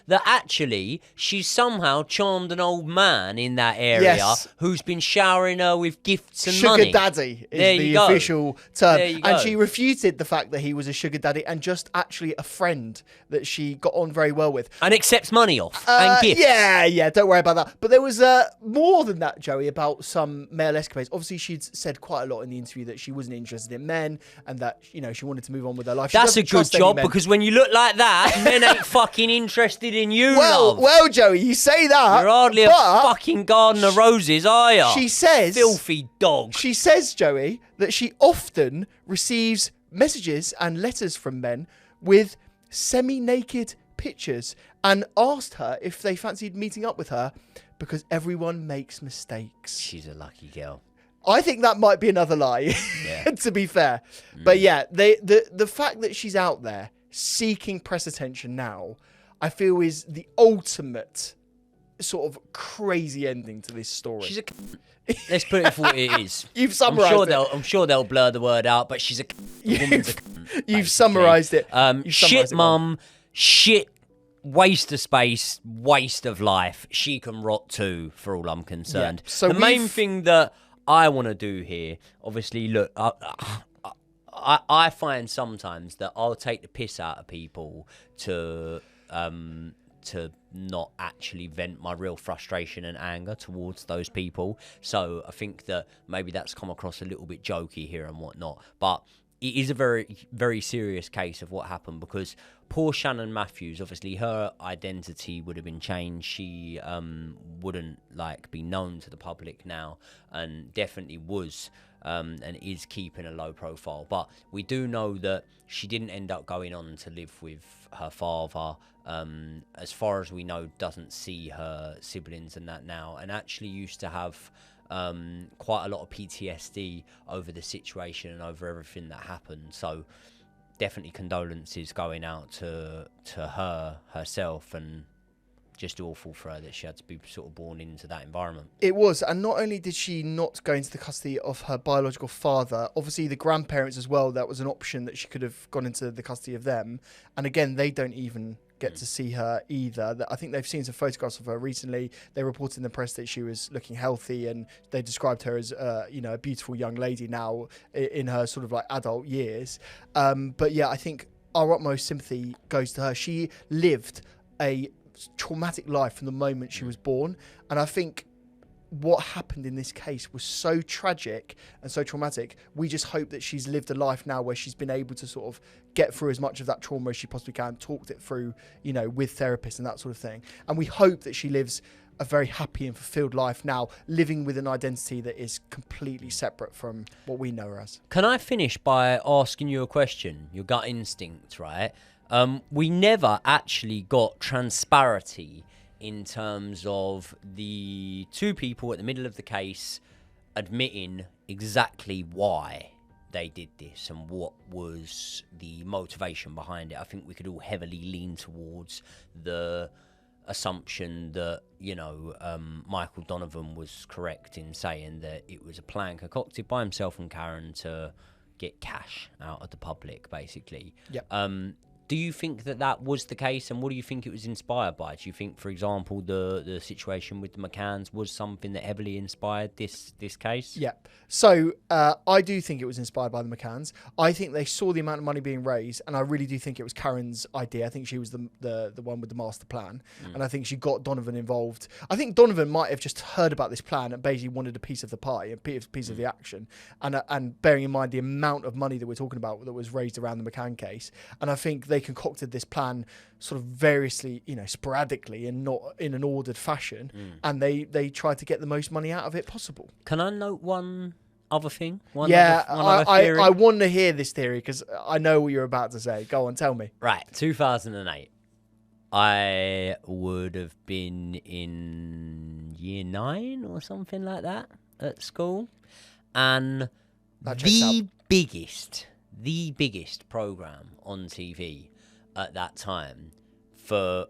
that actually she's somehow charmed an old man in that area who's been showering her with gifts and money. Sugar daddy is the official term. And she refuted the fact that he was a sugar daddy and just actually a friend that she got on very well with. And accepts money off and gifts. Yeah, don't worry about that. But there was more than that, Joey, about some male escapades. Obviously, she'd said quite a lot in the interview that she wasn't interested in men and that, she wanted to move on with her life. That's a good job, because when you look like that, men ain't fucking interested in you, love. Well, Joey, you say that. You're hardly a fucking garden of roses, are you? She says... Filthy dog. She says, Joey, that she often receives messages and letters from men with semi-naked pictures and asked her if they fancied meeting up with her because everyone makes mistakes. She's a lucky girl. I think that might be another lie, to be fair. But yeah, the fact that she's out there seeking press attention now, I feel is the ultimate sort of crazy ending to this story. She's a let's put it for what it is. You've summarised it. I'm sure they'll blur the word out, but she's a woman's a You've summarised it. Shit mum, shit waste of space, waste of life. She can rot too, for all I'm concerned. So the main thing that I want to do here, obviously, look, I find sometimes that I'll take the piss out of people to not actually vent my real frustration and anger towards those people. So I think that maybe that's come across a little bit jokey here and whatnot, but it is a very, very serious case of what happened, because poor Shannon Matthews, obviously her identity would have been changed. She wouldn't be known to the public now, and definitely was and is keeping a low profile. But we do know that she didn't end up going on to live with her father. As far as we know, doesn't see her siblings and that now, and actually used to have quite a lot of PTSD over the situation and over everything that happened. So definitely condolences going out to her herself, and just awful for her that she had to be sort of born into that environment. It was, and not only did she not go into the custody of her biological father, obviously the grandparents as well, that was an option that she could have gone into the custody of them. And again, they don't even get to see her either. I think they've seen some photographs of her recently. They reported in the press that she was looking healthy, and they described her as a beautiful young lady now in her sort of like adult years. But yeah, I think our utmost sympathy goes to her. She lived a traumatic life from the moment she was born, and I think what happened in this case was so tragic and so traumatic. We just hope that she's lived a life now where she's been able to sort of get through as much of that trauma as she possibly can, talked it through, with therapists and that sort of thing. And we hope that she lives a very happy and fulfilled life now, living with an identity that is completely separate from what we know her as. Can I finish by asking you a question? Your gut instinct, right? We never actually got transparency in terms of the two people at the middle of the case admitting exactly why they did this and what was the motivation behind it. I think we could all heavily lean towards the assumption that, Michael Donovan was correct in saying that it was a plan concocted by himself and Karen to get cash out of the public, basically. Yep. Do you think that was the case, and what do you think it was inspired by? Do you think, for example, the situation with the McCanns was something that heavily inspired this case? Yeah. So I do think it was inspired by the McCanns. I think they saw the amount of money being raised, and I really do think it was Karen's idea. I think she was the one with the master plan, and I think she got Donovan involved. I think Donovan might have just heard about this plan and basically wanted a piece of the pie, a piece of the action, and bearing in mind the amount of money that we're talking about that was raised around the McCann case. And I think they concocted this plan sort of variously, sporadically and not in an ordered fashion, and they tried to get the most money out of it possible. Can I note one other thing? I want to hear this theory because I know what you're about to say. Go on, tell me. Right, 2008. I would have been in year 9 or something like that at school, and the biggest program on TV at that time for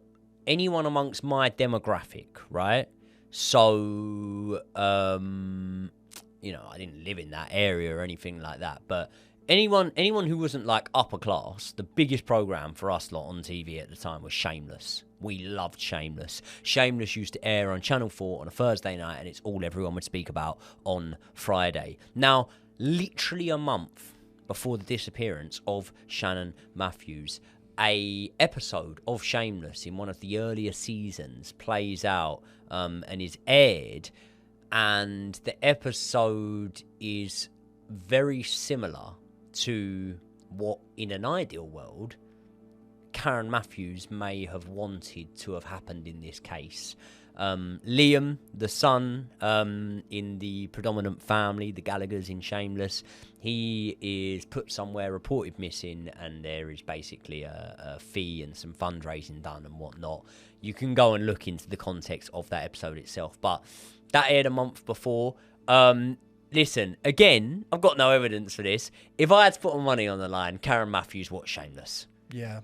anyone amongst my demographic, right? So, I didn't live in that area or anything like that, but anyone who wasn't like upper class, the biggest program for us lot on TV at the time was Shameless. We loved Shameless. Shameless used to air on Channel 4 on a Thursday night, and it's all everyone would speak about on Friday. Now, literally a month before the disappearance of Shannon Matthews, a episode of Shameless in one of the earlier seasons plays out and is aired, and the episode is very similar to what, in an ideal world, Karen Matthews may have wanted to have happened in this case. Liam, the son in the predominant family, the Gallaghers in Shameless, he is put somewhere, reported missing, and there is basically a fee and some fundraising done and whatnot. You can go and look into the context of that episode itself, but that aired a month before. Listen, again, I've got no evidence for this. If I had to put my money on the line, Karen Matthews watched Shameless. Yeah.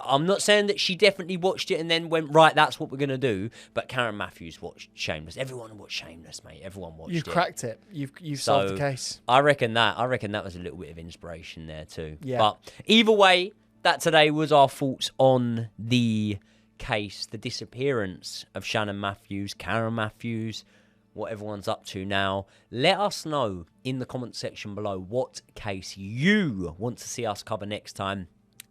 I'm not saying that she definitely watched it and then went, right, that's what we're going to do. But Karen Matthews watched Shameless. Everyone watched Shameless, mate. Everyone watched it. You've cracked it. You've solved the case. I reckon that was a little bit of inspiration there too. Yeah. But either way, that today was our thoughts on the case, the disappearance of Shannon Matthews, Karen Matthews, what everyone's up to now. Let us know in the comment section below what case you want to see us cover next time.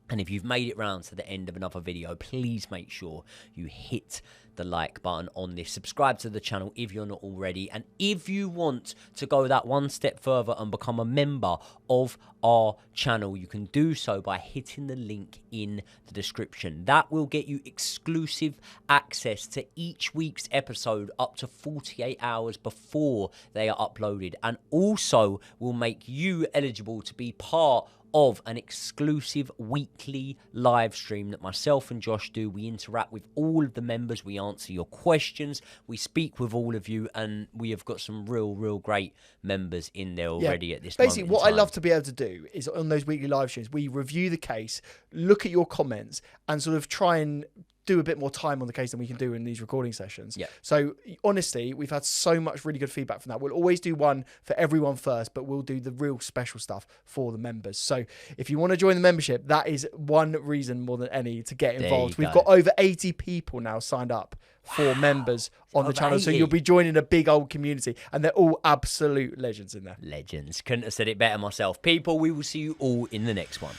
And if you've made it round to the end of another video, please make sure you hit the like button on this. Subscribe to the channel if you're not already. And if you want to go that one step further and become a member of our channel, you can do so by hitting the link in the description. That will get you exclusive access to each week's episode up to 48 hours before they are uploaded, and also will make you eligible to be part of an exclusive weekly live stream that myself and Josh do. We interact with all of the members, we answer your questions, we speak with all of you, and we have got some real great members in there already at this moment. Basically, what I love to be able to do is on those weekly live streams, we review the case, look at your comments, and sort of try and do a bit more time on the case than we can do in these recording sessions. Yeah. So honestly, we've had so much really good feedback from that. We'll always do one for everyone first, but we'll do the real special stuff for the members. So if you want to join the membership, that is one reason more than any to get involved. We've got over 80 people now signed up for members on the channel. 80. So you'll be joining a big old community, and they're all absolute legends in there. Legends. Couldn't have said it better myself. People, we will see you all in the next one.